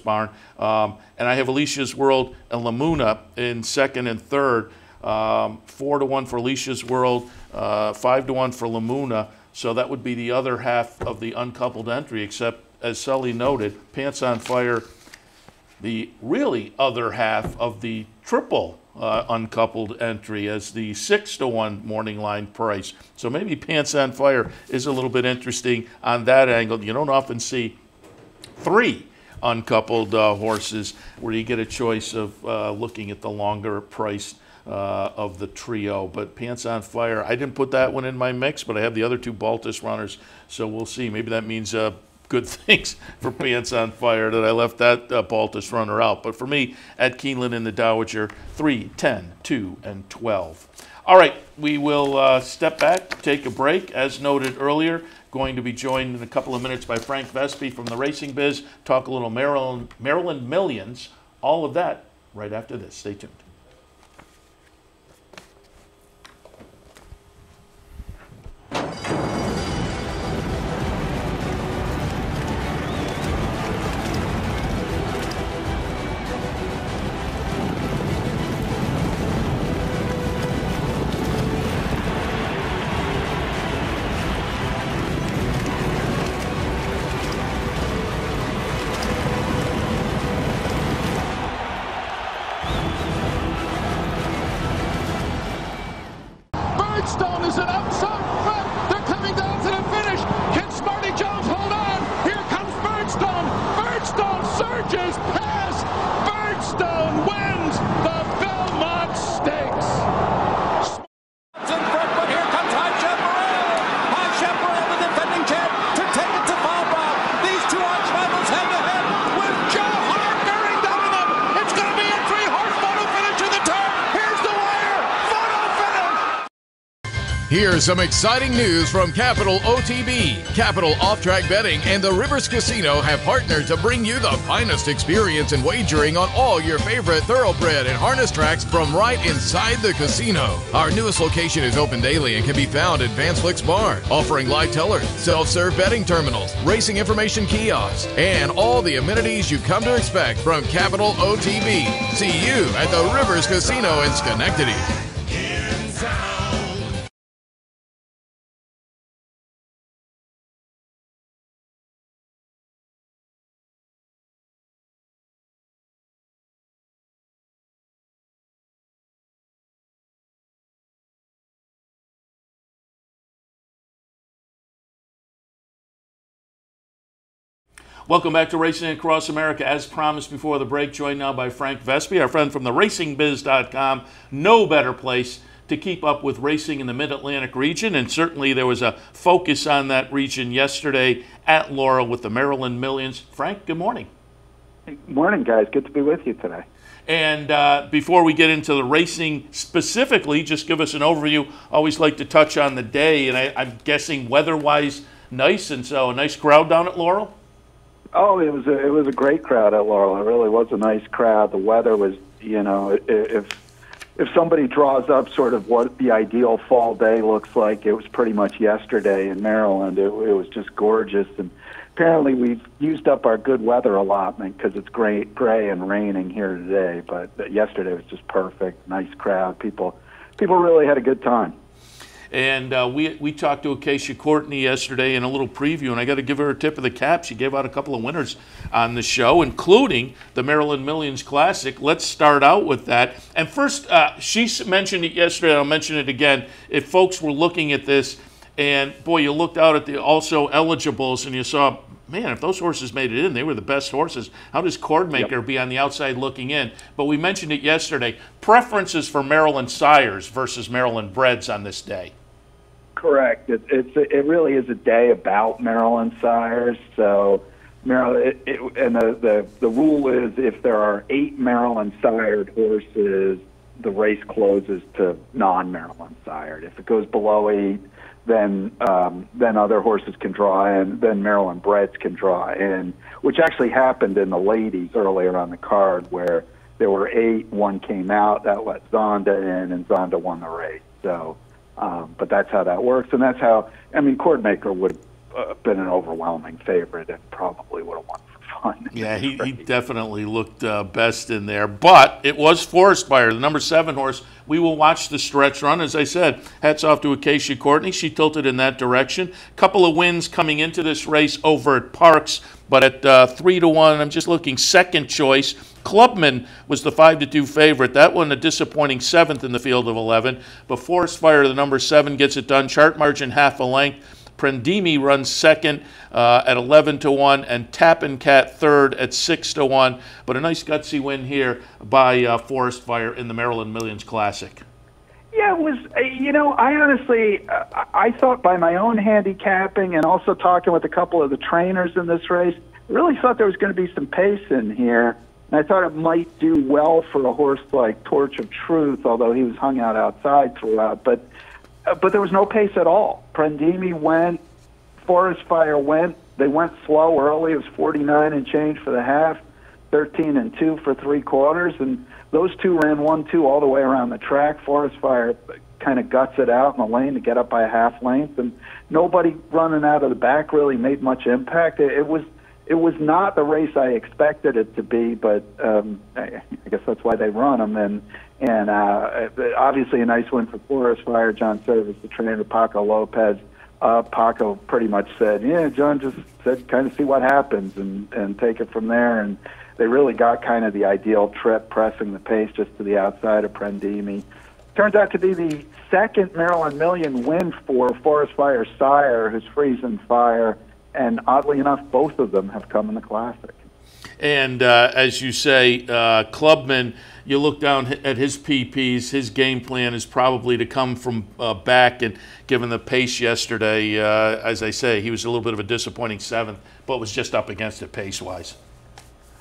barn. And I have Alicia's World and Lamuna in 2nd and 3rd. 4-1 for Alicia's World, 5-1 for Lamuna. So that would be the other half of the uncoupled entry, except, as Sully noted, Pants on Fire, the really other half of the triple uncoupled entry as the 6-to-1 morning line price. So maybe Pants on Fire is a little bit interesting on that angle. You don't often see 3 uncoupled horses where you get a choice of looking at the longer price of the trio. But Pants on Fire, I didn't put that one in my mix, but I have the other 2 Baltus runners, so we'll see. Maybe that means good things for Pants on Fire that I left that Baltus runner out. But for me, at Keeneland in the Dowager, 3, 10, 2, and 12. All right, we will step back, take a break. As noted earlier, going to be joined in a couple of minutes by Frank Vespe from the Racing Biz, talk a little Maryland Millions, all of that right after this. Stay tuned. Here's some exciting news from Capital OTB. Capital Off-Track Betting and the Rivers Casino have partnered to bring you the finest experience in wagering on all your favorite thoroughbred and harness tracks from right inside the casino. Our newest location is open daily and can be found at Van Slyck's Bar, offering live tellers, self-serve betting terminals, racing information kiosks, and all the amenities you come to expect from Capital OTB. See you at the Rivers Casino in Schenectady. Welcome back to Racing Across America. As promised before the break, joined now by Frank Vespe, our friend from the RacingBiz.com. No better place to keep up with racing in the Mid-Atlantic region, and certainly there was a focus on that region yesterday at Laurel with the Maryland Millions. Frank, good morning. Good morning, guys. Good to be with you today. And before we get into the racing specifically, just give us an overview. Always like to touch on the day, and I'm guessing weather-wise nice, and so a nice crowd down at Laurel? Oh, it was a great crowd at Laurel. It really was a nice crowd. The weather was, you know, if somebody draws up sort of what the ideal fall day looks like, it was pretty much yesterday in Maryland. It was just gorgeous, and apparently we've used up our good weather allotment because it's gray and raining here today. But yesterday was just perfect. Nice crowd. People really had a good time. And we talked to Acacia Courtney yesterday in a little preview, and I got to give her a tip of the cap. She gave out a couple of winners on the show, including the Maryland Millions Classic. Let's start out with that. And first, she mentioned it yesterday, and I'll mention it again. If folks were looking at this, and boy, you looked out at the also eligibles, and you saw, man, if those horses made it in, they were the best horses. How does Cordmaker be on the outside looking in? But we mentioned it yesterday. Preferences for Maryland sires versus Maryland breds on this day. Correct. It really is a day about Maryland sires. So Maryland, and the rule is if there are 8 Maryland sired horses, the race closes to non-Maryland sired. If it goes below 8, then other horses can draw in, then Maryland breds can draw in, which actually happened in the ladies earlier on the card where there were 8, 1 came out, that let Zonda in, and Zonda won the race. So, but that's how that works, and that's how, I mean, Cordmaker would have been an overwhelming favorite and probably would have won for won. Yeah, he definitely looked best in there. But it was Forest Fire, the number 7 horse. We will watch the stretch run. As I said, hats off to Acacia Courtney. She tilted in that direction. Couple of wins coming into this race over at Parks, but at 3-1, I'm just looking, second choice. Clubman was the 5-2 favorite. That one a disappointing 7th in the field of 11. But Forest Fire, the number 7, gets it done. Chart margin half a length. Prendimi runs second at 11-1, and Tappin' Cat third at 6-1. But a nice gutsy win here by Forest Fire in the Maryland Millions Classic. Yeah, it was, I honestly, I thought by my own handicapping and also talking with a couple of the trainers in this race, really thought there was going to be some pace in here. And I thought it might do well for a horse like Torch of Truth, although he was hung out outside throughout. But there was no pace at all. Prendimi went, Forest Fire went. They went slow early. It was 49 and change for the half, 13 and 2 for 3/4, and those two ran 1-2 all the way around the track. Forest Fire kind of guts it out in the lane to get up by a half length, and nobody running out of the back really made much impact. It was not the race I expected it to be, but I guess that's why they run them. And obviously a nice win for Forest Fire. John Service, the trainer, Paco Lopez. Paco pretty much said, yeah, John just said kind of see what happens and take it from there. And they really got kind of the ideal trip, pressing the pace just to the outside of Prendimi. Turns out to be the second Maryland Million win for Forest Fire sire, who's freezing fire. And oddly enough, both of them have come in the Classic. And as you say, Clubman, you look down at his PPs, his game plan is probably to come from back, and given the pace yesterday, as I say, he was a little bit of a disappointing 7th, but was just up against it pace-wise.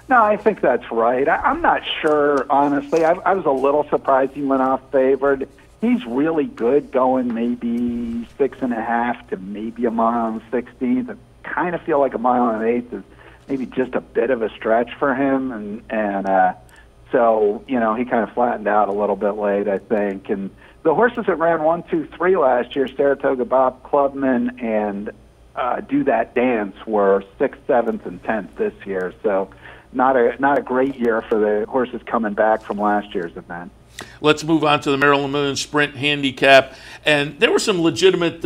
No, I think that's right. I'm not sure, honestly. I was a little surprised he went off favored. He's really good going maybe 6.5 to maybe a mile and 16th. I kind of feel like a mile and 1/8 is maybe just a bit of a stretch for him, and so he kind of flattened out a little bit late, I think. And the horses that ran 1, 2, 3 last year, Saratoga Bob, Clubman, and Do That Dance, were 6th, 7th, and 10th this year. So not a great year for the horses coming back from last year's event. Let's move on to the Maryland Million Sprint Handicap, and there were some legitimate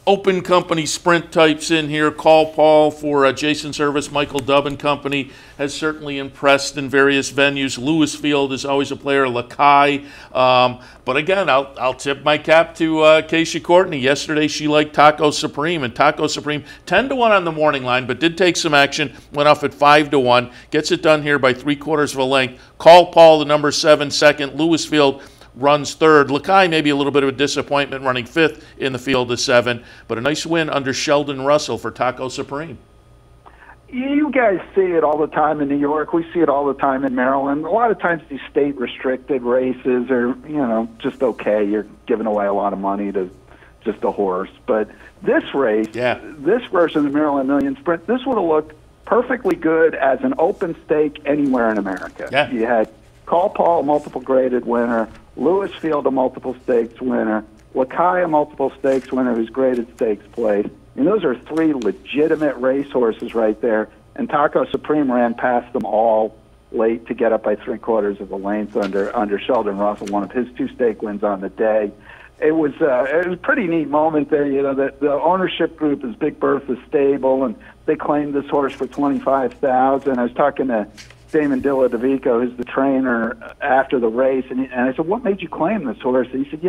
open company sprint types in here. Call Paul for Jason Service, Michael Dubb and Company has certainly impressed in various venues. Lewisfield is always a player. Lakai, but again, I'll tip my cap to Acacia Courtney. Yesterday she liked Taco Supreme, and Taco Supreme 10-1 on the morning line, but did take some action. Went off at 5-1. Gets it done here by 3/4 of a length. Call Paul, the number 7, second. Lewisfield runs third. Lakai maybe a little bit of a disappointment, running 5th in the field of 7, but a nice win under Sheldon Russell for Taco Supreme. You guys see it all the time in New York. We see it all the time in Maryland. A lot of times these state-restricted races are, just okay. You're giving away a lot of money to just a horse. But this race, this version of the Maryland Million Sprint, this would have looked perfectly good as an open stake anywhere in America. Yeah. You had Call Paul, a multiple graded winner, Lewisfield, a multiple stakes winner, Lakai, a multiple stakes winner who's graded stakes place. And those are 3 legitimate racehorses right there. And Taco Supreme ran past them all late to get up by 3/4 of a length under Sheldon Russell, one of his 2 stake wins on the day. It was a pretty neat moment there. The ownership group is Big Bertha Stable, and they claimed this horse for $25,000. I was talking to Damon Dilla DeVico, who's the trainer, after the race, and I said, "What made you claim this horse?" And he said,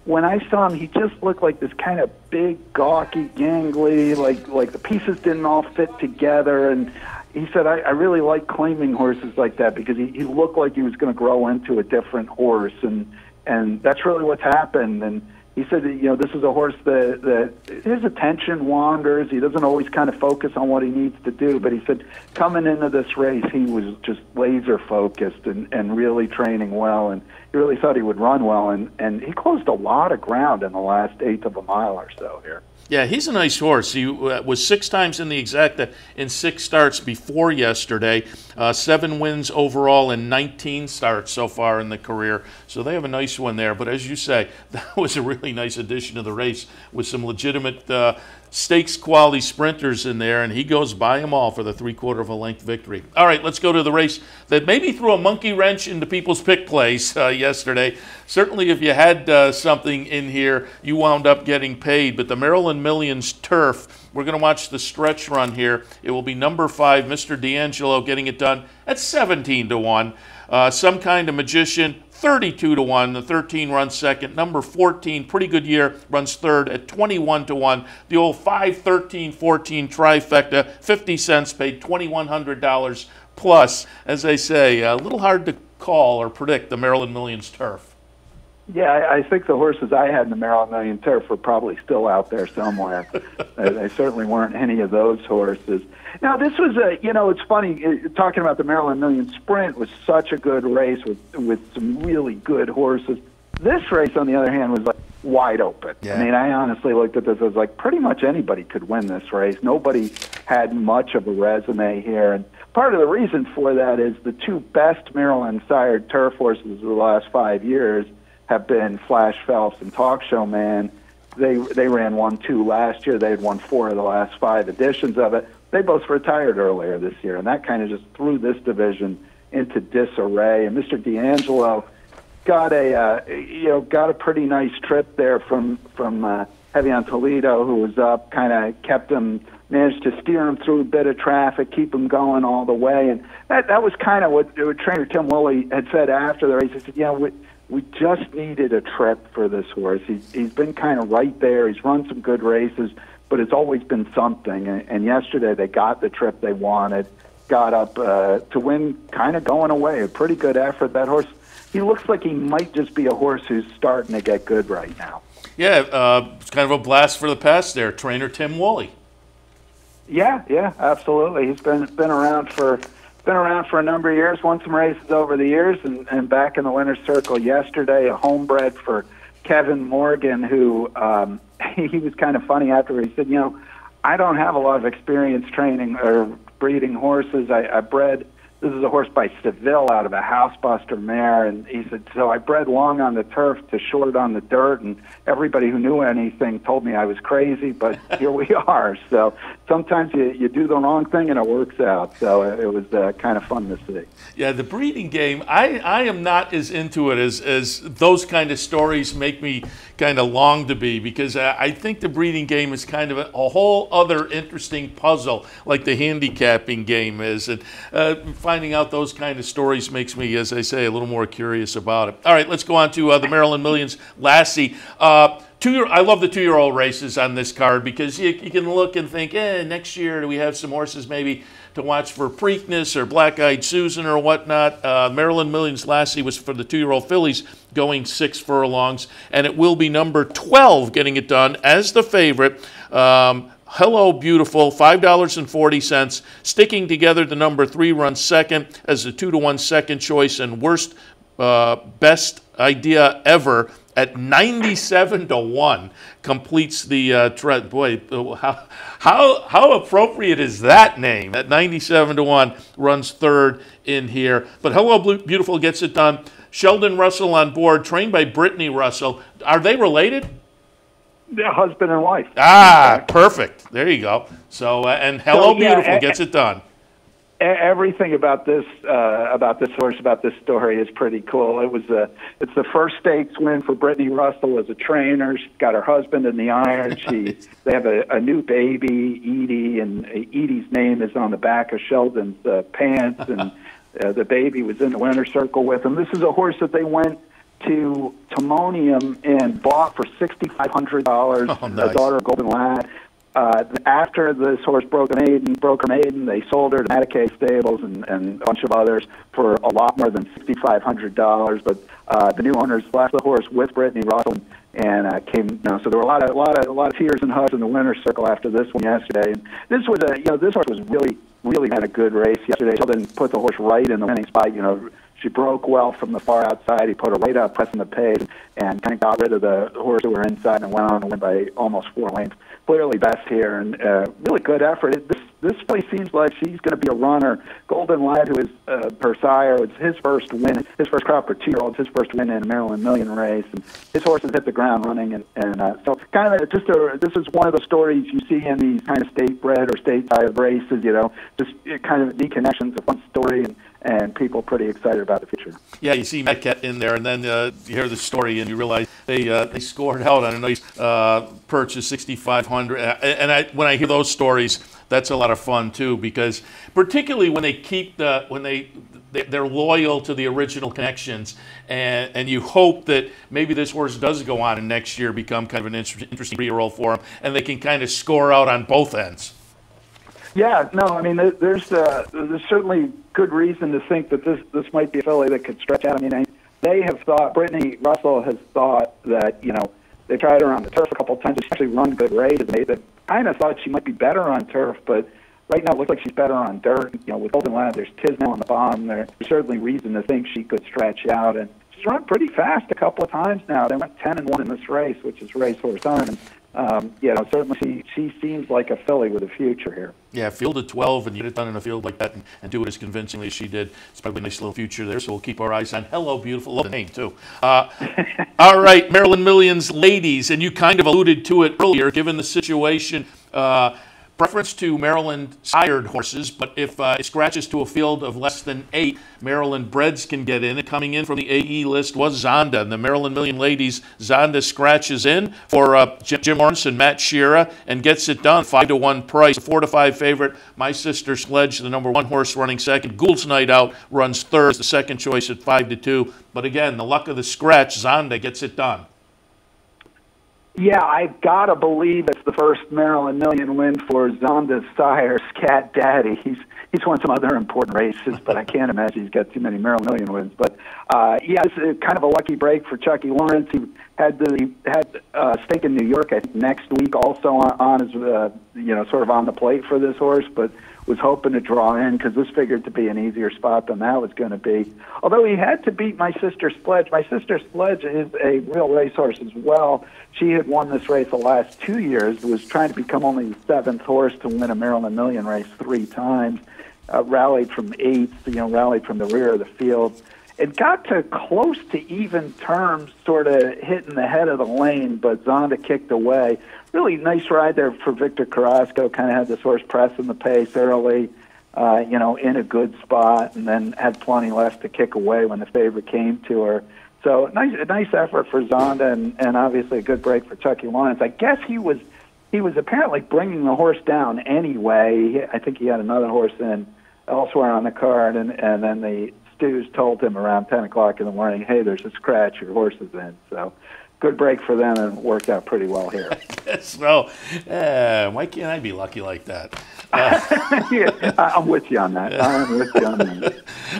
when I saw him, he just looked like this kind of big, gawky, gangly, like the pieces didn't all fit together. And he said, I really like claiming horses like that because he looked like he was going to grow into a different horse, and that's really what's happened. And he said that, this is a horse that his attention wanders. He doesn't always kind of focus on what he needs to do. But he said coming into this race, he was just laser focused and really training well. And really thought he would run well, and he closed a lot of ground in the last eighth of a mile or so here. Yeah, he's a nice horse. He was 6 times in the exacta in 6 starts before yesterday. 7 wins overall in 19 starts so far in the career. So they have a nice one there. But as you say, that was a really nice addition to the race with some legitimate stakes quality sprinters in there, and he goes by them all for the 3/4 of a length victory. All right, let's go to the race that maybe threw a monkey wrench into people's pick plays yesterday. Certainly if you had something in here, you wound up getting paid. But the Maryland Millions Turf, we're going to watch the stretch run here. It will be number 5, Mr. D'Angelo, getting it done at 17-1. Some Kind of Magician, 32-1. The 13 runs second. Number 14, pretty good year, runs third at 21-1. The old 5, 13, 14 trifecta, 50 cents, paid $2,100 plus. As I say, a little hard to call or predict the Maryland Millions Turf. Yeah, I think the horses I had in the Maryland Million Turf were probably still out there somewhere. They certainly weren't any of those horses. Now, this was it's funny, talking about the Maryland Million Sprint was such a good race with some really good horses. This race, on the other hand, was like wide open. Yeah. I mean, I honestly looked at this as like pretty much anybody could win this race. Nobody had much of a resume here. And part of the reason for that is the 2 best Maryland-sired turf horses of the last 5 years have been Flash Phelps and Talk Show Man. They ran 1-2 last year. They had won 4 of the last 5 editions of it. They both retired earlier this year, and that kind of just threw this division into disarray. And Mr. D'Angelo got a pretty nice trip there from Heavy on Toledo, who was up, kind of managed to steer him through a bit of traffic, keep him going all the way. And that was kind of what trainer Tim Woolley had said after the race. He said, we just needed a trip for this horse. He's been kind of right there. He's run some good races, but it's always been something. And yesterday they got the trip they wanted, got up to win, kind of going away. A pretty good effort. That horse, he looks like he might just be a horse who's starting to get good right now. Yeah, it's kind of a blast for the past there, trainer Tim Woolley. Yeah, absolutely. He's been around for a number of years, won some races over the years, and back in the winner's circle yesterday, a homebred for Kevin Morgan, who he was kind of funny after he said, I don't have a lot of experience training or breeding horses. I bred, this is a horse by Seville out of a Housebuster mare, and he said, so I bred long on the turf to short on the dirt, and everybody who knew anything told me I was crazy, but here we are. So sometimes you do the wrong thing and it works out. So it was kind of fun to see. Yeah, the breeding game, I am not as into it as those kind of stories make me kind of long to be, because I think the breeding game is kind of a whole other interesting puzzle, like the handicapping game is. And finding out those kind of stories makes me, as I say, a little more curious about it. All right, let's go on to the Maryland Millions Lassie. I love the 2-year-old races on this card, because you can look and think, next year do we have some horses maybe to watch for Preakness or Black-Eyed Susan or whatnot. Maryland Millions Lassie was for the 2-year-old fillies, going 6 furlongs, and it will be number 12 getting it done as the favorite. Hello Beautiful, $5.40. Sticking together, the number 3 runs second as the 2-1 second choice, and best idea ever at 97-1 completes the trend. Boy, how appropriate is that name? At 97-1 runs third in here. But Hello Beautiful gets it done. Sheldon Russell on board, trained by Brittany Russell. Are they related? Yeah, husband and wife. Perfect. There you go. So and Hello Beautiful gets it done. Everything about this horse, about this story is pretty cool. It's the first stakes win for Brittany Russell as a trainer. She's got her husband in the iron. They have a new baby, Edie, and Edie's name is on the back of Sheldon's pants, and the baby was in the winner's circle with him. This is a horse that they went to Timonium and bought for $6,500. Oh, nice. A daughter of Golden Lad. After this horse broke her maiden, they sold her to Medicaid Stables and a bunch of others for a lot more than $6,500. But the new owners left the horse with Brittany Russell and came. So there were a lot of tears and hugs in the winner's circle after this one yesterday. And this was this horse was really had a good race yesterday. Sheldon put the horse right in the winning spot. She broke well from the far outside. He put her right up, pressing the pace, and kind of got rid of the horse who were inside and went on to win by almost 4 lengths. Clearly best here, and really good effort. This really seems like she's going to be a runner. Golden Lad, who is her sire, it's his first win, his first crop for 2-year-olds, his first win in a Maryland Million race. And his horse has hit the ground running, and so kind of this is one of the stories you see in these kind of state-bred or state-side races. Just kind of neat connections, a fun story, and people pretty excited about the future. Yeah, you see Acott in there, and then you hear the story, and you realize they scored out on a nice purchase, 6,500. And when I hear those stories, that's a lot of fun too, because particularly when they keep they're loyal to the original connections, and you hope that maybe this horse does go on and next year become kind of an interesting 3-year-old for them, and they can kind of score out on both ends. Yeah, no, I mean, there's certainly good reason to think that this might be a filly that could stretch out. I mean, they have thought, Brittany Russell has thought that, they tried her on the turf a couple of times. She actually run good races. They kind of thought she might be better on turf, but right now it looks like she's better on dirt. With Golden Lad, there's Tisnell on the bottom. There's certainly reason to think she could stretch out, and she's run pretty fast a couple of times now. They went 10-1 in this race, which is Racehorse Iron. Certainly she seems like a filly with a future here. Yeah, field of 12, and you get it done in a field like that and do it as convincingly as she did. It's probably a nice little future there, so we'll keep our eyes on. Hello, beautiful. Love the name, too. All right, Maryland Millions ladies, and you kind of alluded to it earlier, given the situation. Preference to Maryland sired horses, but if it scratches to a field of less than 8, Maryland breds can get in. And coming in from the AE list was Zonda. And the Maryland Million ladies, Zonda scratches in for Jim Lawrence and Matt Shearer and gets it done. 5-1 price. 4-5 favorite, My Sister Sledge, the number 1 horse running second. Gould's Night Out runs third, the second choice at 5-2. But again, the luck of the scratch, Zonda gets it done. Yeah, I've got to believe it's the first Maryland Million win for Zonda's sire, Scat Daddy. He's won some other important races, but I can't imagine he's got too many Maryland Million wins. But it's kind of a lucky break for Chucky Lawrence. He had stake in New York, I think, next week, also on his sort of on the plate for this horse, but was hoping to draw in because this figured to be an easier spot than that was going to be. Although he had to beat My Sister Sledge. My Sister Sledge is a real racehorse as well. She had won this race the last 2 years, was trying to become only the 7th horse to win a Maryland Million race 3 times, rallied from 8th, rallied from the rear of the field. It got to close to even terms, sort of hitting the head of the lane, but Zonda kicked away. Really nice ride there for Victor Carrasco. Kind of had this horse pressing the pace early, in a good spot, and then had plenty left to kick away when the favorite came to her. So a nice effort for Zonda, and obviously a good break for Chucky Lawrence. I guess he was apparently bringing the horse down anyway. I think he had another horse in elsewhere on the card, and then the Stews told him around 10 o'clock in the morning, hey, there's a scratch, your horse is in. So good break for them, and worked out pretty well here. So, why can't I be lucky like that? I'm with you on that.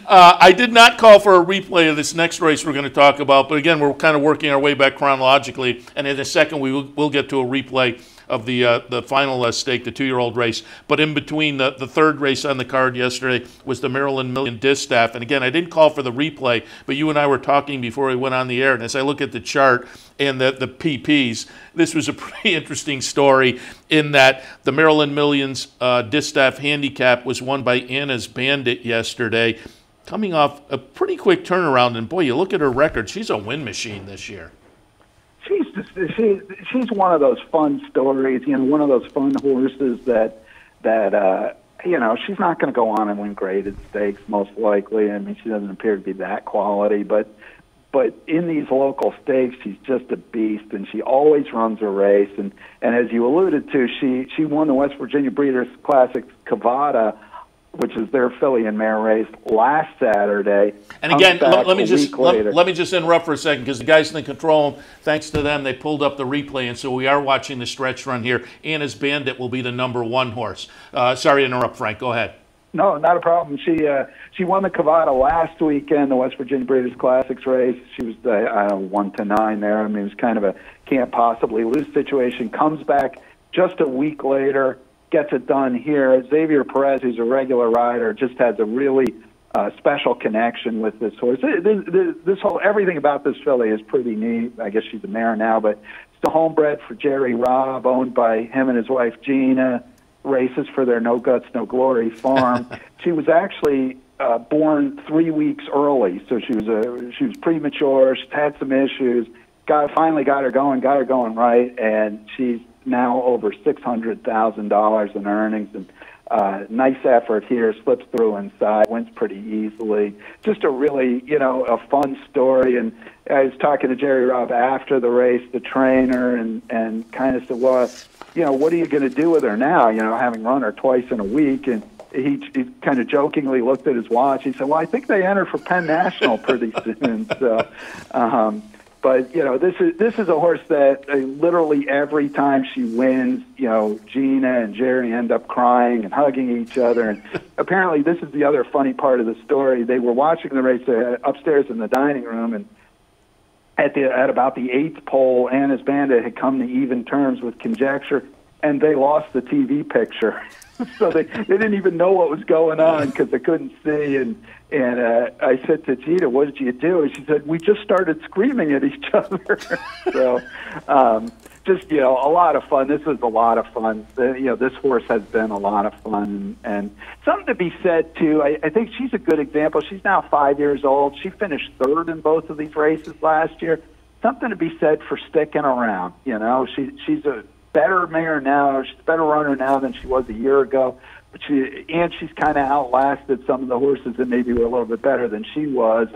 I did not call for a replay of this next race we're going to talk about, but again, we're kind of working our way back chronologically, and in a second we'll get to a replay of the final stake, the 2-year-old race. But in between, the third race on the card yesterday was the Maryland Million Distaff. And again, I didn't call for the replay, but you and I were talking before we went on the air. And as I look at the chart and the PPs, this was a pretty interesting story in that the Maryland Millions Distaff handicap was won by Anna's Bandit yesterday, coming off a pretty quick turnaround. And boy, you look at her record, she's a win machine this year. She's one of those fun stories, one of those fun horses that she's not going to go on and win graded stakes most likely. I mean, she doesn't appear to be that quality, but in these local stakes, she's just a beast, and she always runs a race. And as you alluded to, she won the West Virginia Breeders' Classic Cavada, which is their filly and mare race, last Saturday. And again, let me just interrupt for a second, because the guys in the control room, thanks to them, they pulled up the replay, and so we are watching the stretch run here. Anna's Bandit will be the number 1 horse. Sorry to interrupt, Frank. Go ahead. No, not a problem. She won the Cavada last weekend, the West Virginia Breeders' Classics race. She was 1-9 there. I mean, it was kind of a can't possibly lose situation. Comes back just a week later, gets it done here. Xavier Perez, who's a regular rider, just has a really special connection with this horse. This whole everything about this filly is pretty neat. I guess she's a mare now, but it's the homebred for Jerry Robb, owned by him and his wife Gina. Races for their No Guts, No Glory farm. She was actually born 3 weeks early, so she was premature. She's had some issues. Finally got her going right, and she's now over $600,000 in earnings. And nice effort here, slips through inside, wins pretty easily. Just a really, a fun story. And I was talking to Jerry Robb after the race, the trainer, and kind of said, well, what are you going to do with her now? Having run her twice in a week. And he kind of jokingly looked at his watch. He said, well, I think they enter for Penn National pretty soon. So, but this is a horse that literally every time she wins, Gina and Jerry end up crying and hugging each other. And apparently, this is the other funny part of the story. They were watching the race upstairs in the dining room, and at about the 8th pole, Anna's Bandit had come to even terms with conjecture, and they lost the TV picture. So they didn't even know what was going on because they couldn't see. And I said to Gina, what did you do? And she said, we just started screaming at each other. So just, a lot of fun. This was a lot of fun. This horse has been a lot of fun. And something to be said, too, I think she's a good example. She's now 5 years old. She finished third in both of these races last year. Something to be said for sticking around. She's a better mare now. She's a better runner now than she was a year ago. But she's kind of outlasted some of the horses that maybe were a little bit better than she was,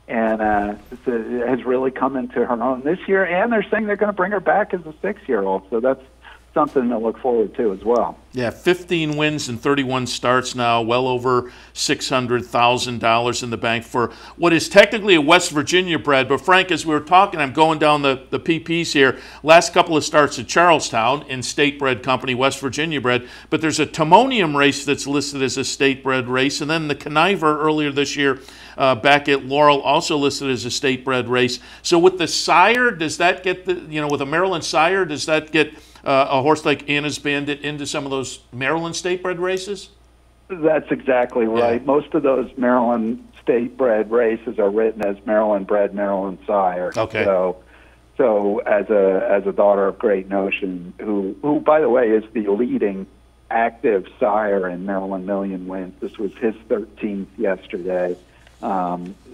and has really come into her own this year. And they're saying they're going to bring her back as a 6-year-old. So that's something to look forward to as well. Yeah, 15 wins and 31 starts now, well over $600,000 in the bank for what is technically a West Virginia bred. But Frank, as we were talking, I'm going down the PPs here. Last couple of starts at Charlestown in state bred company, West Virginia bred. But there's a Timonium race that's listed as a state bred race. And then the Conniver earlier this year back at Laurel, also listed as a state bred race. So with the sire, does that get with a Maryland sire, does that get a horse like Anna's Bandit into some of those Maryland state-bred races? That's exactly right. Yeah. Most of those Maryland state-bred races are written as Maryland-bred, Maryland sire. Okay. So as a daughter of Great Notion, who by the way is the leading active sire in Maryland Million wins. This was his 13th yesterday.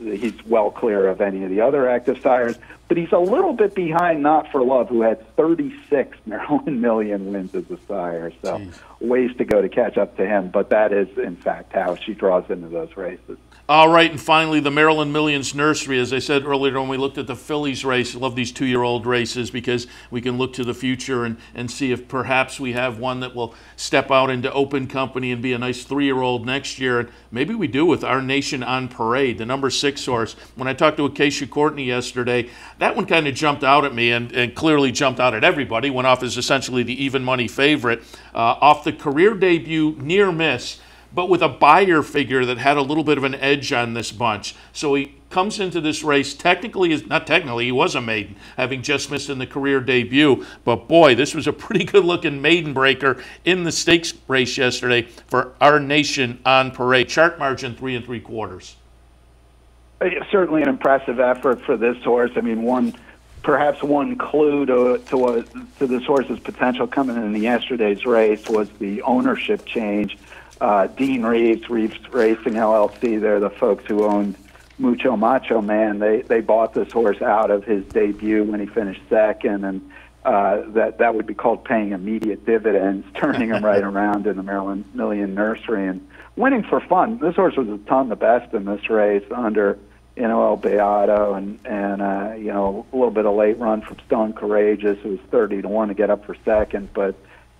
He's well clear of any of the other active sires, but he's a little bit behind Not for Love, who had 36 Maryland Million wins as a sire. So ways to go to catch up to him, but that is, in fact, how she draws into those races. All right, and finally, the Maryland Millions Nursery. As I said earlier when we looked at the Phillies race, I love these 2-year-old races because we can look to the future and see if perhaps we have one that will step out into open company and be a nice 3-year-old next year. And maybe we do with Our Nation on Parade, the number 6 horse. When I talked to Acacia Courtney yesterday, that one kind of jumped out at me and clearly jumped out at everybody. Went off as essentially the even money favorite. Off the career debut, near miss, but with a buyer figure that had a little bit of an edge on this bunch. So he comes into this race, he was a maiden, having just missed in the career debut. But boy, this was a pretty good-looking maiden breaker in the stakes race yesterday for Our Nation on Parade. Chart margin 3 3/4. Certainly an impressive effort for this horse. I mean, perhaps one clue to this horse's potential coming in yesterday's race was the ownership change. Dean Reeves Racing LLC, they're the folks who owned Mucho Macho Man. They bought this horse out of his debut when he finished second, and that would be called paying immediate dividends, turning him right around in the Maryland Million Nursery and winning for fun. This horse was a ton the best in this race under Noel Beato and a little bit of late run from Stone Courageous. It was 30-1 to get up for second, but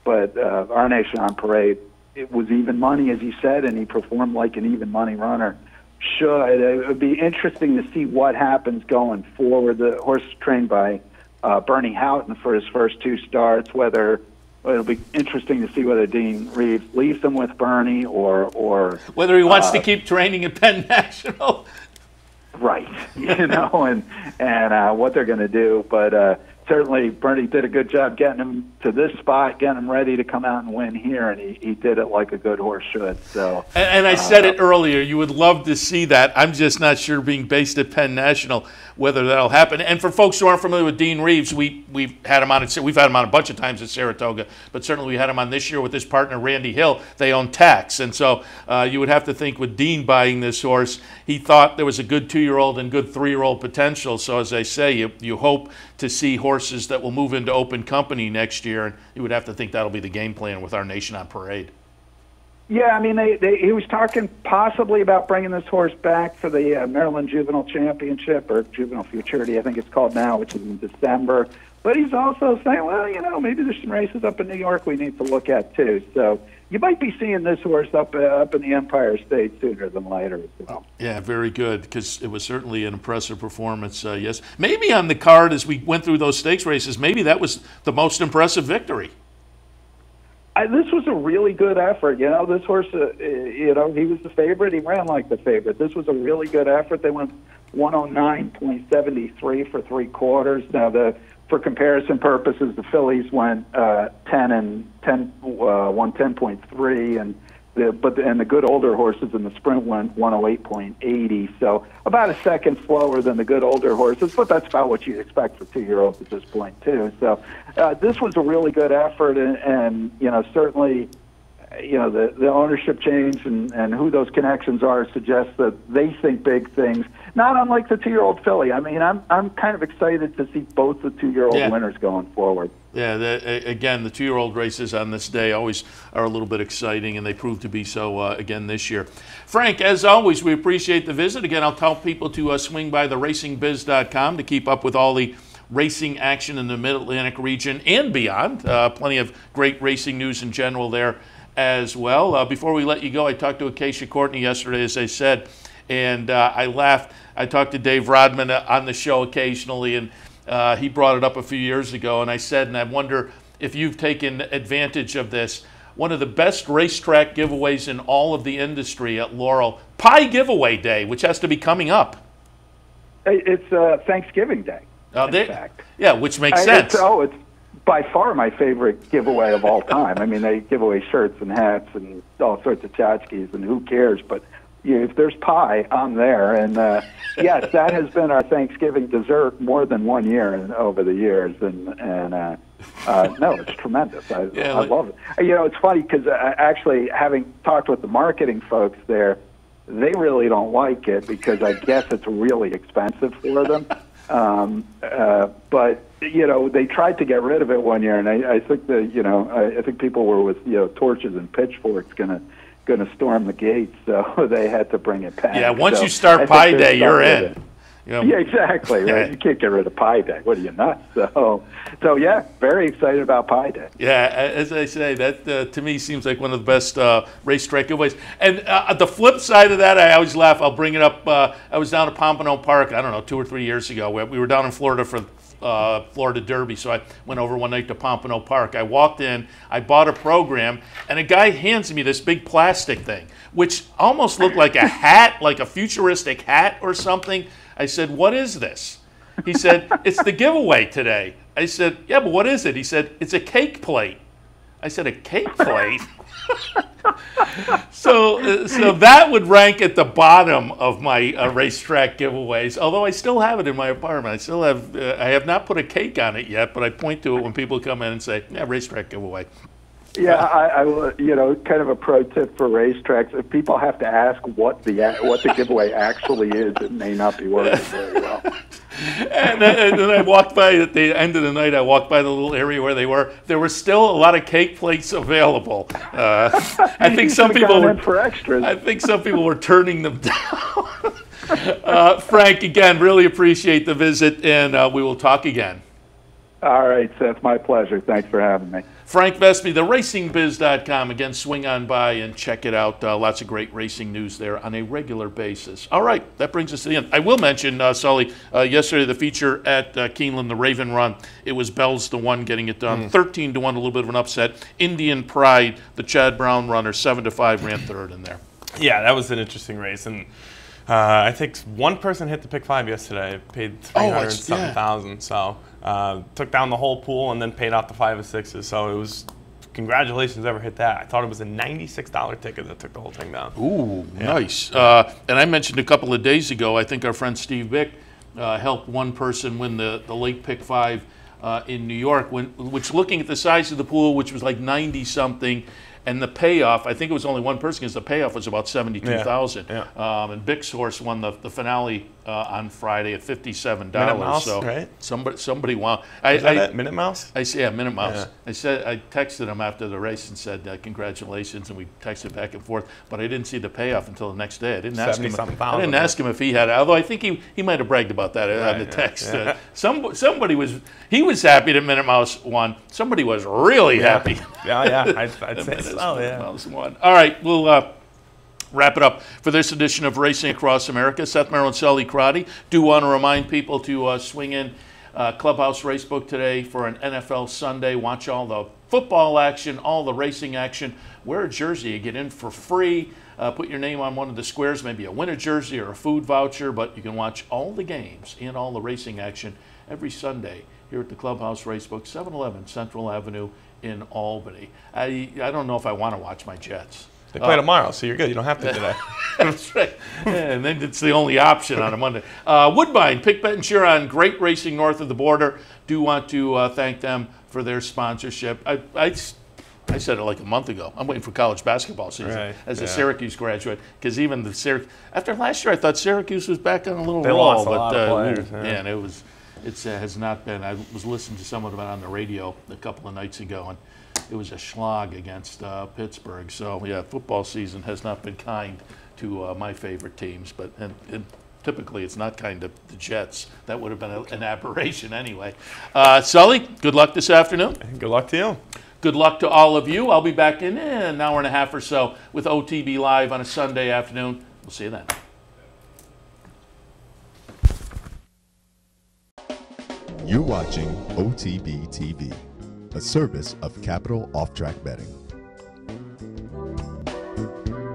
Our Nation on Parade, it was even money, as you said, and he performed like an even money runner should. It would be interesting to see what happens going forward. The horse is trained by Bernie Houghton for his first 2 starts. It'll be interesting to see whether Dean Reeves leaves him with Bernie or whether he wants to keep training at Penn National. Right, and what they're going to do. But certainly Bernie did a good job getting him to this spot, getting him ready to come out and win here, and he did it like a good horse should. So, and I said it earlier, you would love to see that. I'm just not sure, being based at Penn National, whether that'll happen. And for folks who aren't familiar with Dean Reeves, we've had him on a bunch of times at Saratoga, but certainly we had him on this year with his partner Randy Hill. They own Tax, and so you would have to think with Dean buying this horse, he thought there was a good 2-year-old and good 3-year-old potential. So as I say, you hope to see horses that will move into open company next year, and you would have to think that'll be the game plan with our Nation on Parade. Yeah, I mean, he was talking possibly about bringing this horse back for the Maryland Juvenile Championship, or Juvenile Futurity, I think it's called now, which is in December. But he's also saying, well, maybe there's some races up in New York we need to look at too. So you might be seeing this horse up in the Empire State sooner than later as well. Yeah, very good, because it was certainly an impressive performance, yes. Maybe on the card, as we went through those stakes races, maybe that was the most impressive victory. This was a really good effort. This horse, he was the favorite. He ran like the favorite. This was a really good effort. They went 109.73 for 3/4. Now, for comparison purposes, the fillies went 110.3, and the good older horses in the sprint went 108.80. So about a second slower than the good older horses, but that's about what you'd expect for 2-year-olds at this point too. So this was a really good effort, and certainly, the ownership change and who those connections are suggests that they think big things. Not unlike the 2-year-old filly. I mean, I'm kind of excited to see both the 2-year-old winners going forward. Yeah, again, the 2-year-old races on this day always are a little bit exciting, and they prove to be so again this year. Frank, as always, we appreciate the visit. Again, I'll tell people to swing by theracingbiz.com to keep up with all the racing action in the Mid-Atlantic region and beyond. Plenty of great racing news in general there as well. Before we let you go, I talked to Acacia Courtney yesterday, as I said, and I laughed. I talked to Dave Rodman on the show occasionally, and he brought it up a few years ago, and I said, and I wonder if you've taken advantage of this, one of the best racetrack giveaways in all of the industry at Laurel, Pie Giveaway Day, which has to be coming up. It's Thanksgiving Day, in fact. Yeah, which makes sense. It's by far my favorite giveaway of all time. I mean, they give away shirts and hats and all sorts of tchotchkes, and who cares, but if there's pie, I'm there. And yes, that has been our Thanksgiving dessert more than one year over the years. And no, it's tremendous. I love it. It's funny because actually, having talked with the marketing folks there, they really don't like it because I guess it's really expensive for them. But they tried to get rid of it one year, and I think I think people were with torches and pitchforks going to storm the gates, so they had to bring it back. Yeah, once you start Pie Day, you're in. Yeah, exactly. Right? You can't get rid of Pie Day. What are you, nuts? So yeah, very excited about Pie Day. Yeah, as I say, that to me seems like one of the best racetrack giveaways. And the flip side of that, I always laugh. I'll bring it up. I was down at Pompano Park, I don't know, 2 or 3 years ago. We were down in Florida for Florida Derby, so I went over one night to Pompano Park. I walked in, I bought a program, and a guy hands me this big plastic thing, which almost looked like a hat, like a futuristic hat or something. I said, "What is this?" He said, "It's the giveaway today." I said, "Yeah, but what is it?" He said, "It's a cake plate." I said, "A cake plate?" So that would rank at the bottom of my racetrack giveaways. Although I still have it in my apartment. I have not put a cake on it yet, but I point to it when people come in and say, "Yeah, racetrack giveaway." Yeah, I kind of a pro tip for racetracks. If people have to ask what the giveaway actually is, it may not be working very well. And then I walked by at the end of the night. I walked by the little area where they were. There were still a lot of cake plates available. I think some people were for extras. I think some people were turning them down. Frank, again, really appreciate the visit, and we will talk again. All right, Seth, my pleasure. Thanks for having me. Frank Vespe, theracingbiz.com. Again, swing on by and check it out. Lots of great racing news there on a regular basis. All right, that brings us to the end. I will mention, Sully, yesterday the feature at Keeneland, the Raven Run, it was Bell's the one getting it done. 13-1, a little bit of an upset. Indian Pride, the Chad Brown runner, 7-5, ran third in there. Yeah, that was an interesting race. And I think one person hit the pick 5 yesterday. Paid $307,000. So took down the whole pool and then paid off the 5 of 6s. So it was, congratulations, ever hit that. I thought it was a $96 ticket that took the whole thing down. Ooh, nice. And I mentioned a couple of days ago, I think our friend Steve Bick helped one person win the late pick 5 in New York, which looking at the size of the pool, which was like 90-something, and the payoff, I think it was only one person because the payoff was about $72,000. Yeah. And Bick's horse won the finale on Friday at $57. Minute Mouse, so right? Somebody won. Is that it? Minute Mouse? Yeah, Minute Mouse. Yeah. I texted him after the race and said congratulations, and we texted back and forth. But I didn't see the payoff until the next day. I didn't ask him if he had it. Although I think he might have bragged about that on the text. Yeah. Somebody was happy that Minute Mouse won. Somebody was really happy. Yeah. I'd say so. Mouse won. All right, we'll wrap it up for this edition of Racing Across America. Seth, Merrow, and Sully, Crotty. Do want to remind people to swing in Clubhouse Racebook today for an NFL Sunday. Watch all the football action, all the racing action. Wear a jersey. You get in for free. Put your name on one of the squares, maybe a winner jersey or a food voucher, but you can watch all the games and all the racing action every Sunday here at the Clubhouse Racebook, 711 Central Avenue in Albany. I don't know if I want to watch my Jets. They play tomorrow, so you're good. You don't have to today. That's right. And then it's the only option on a Monday. Woodbine, Pick, Bet, and Cheer on great racing north of the border. Do want to thank them for their sponsorship. I said it like a month ago. I'm waiting for college basketball season as a Syracuse graduate, because even the Syracuse, after last year, I thought Syracuse was back on a little roll. Lost a lot of players. And it has not been. I was listening to some of it on the radio a couple of nights ago, and it was a schlag against Pittsburgh. So, yeah, football season has not been kind to my favorite teams. But and typically it's not kind to the Jets. That would have been an aberration anyway. Sully, good luck this afternoon. Good luck to you. Good luck to all of you. I'll be back in an hour and a half or so with OTB Live on a Sunday afternoon. We'll see you then. You're watching OTB TV, a service of Capital Off-Track Betting.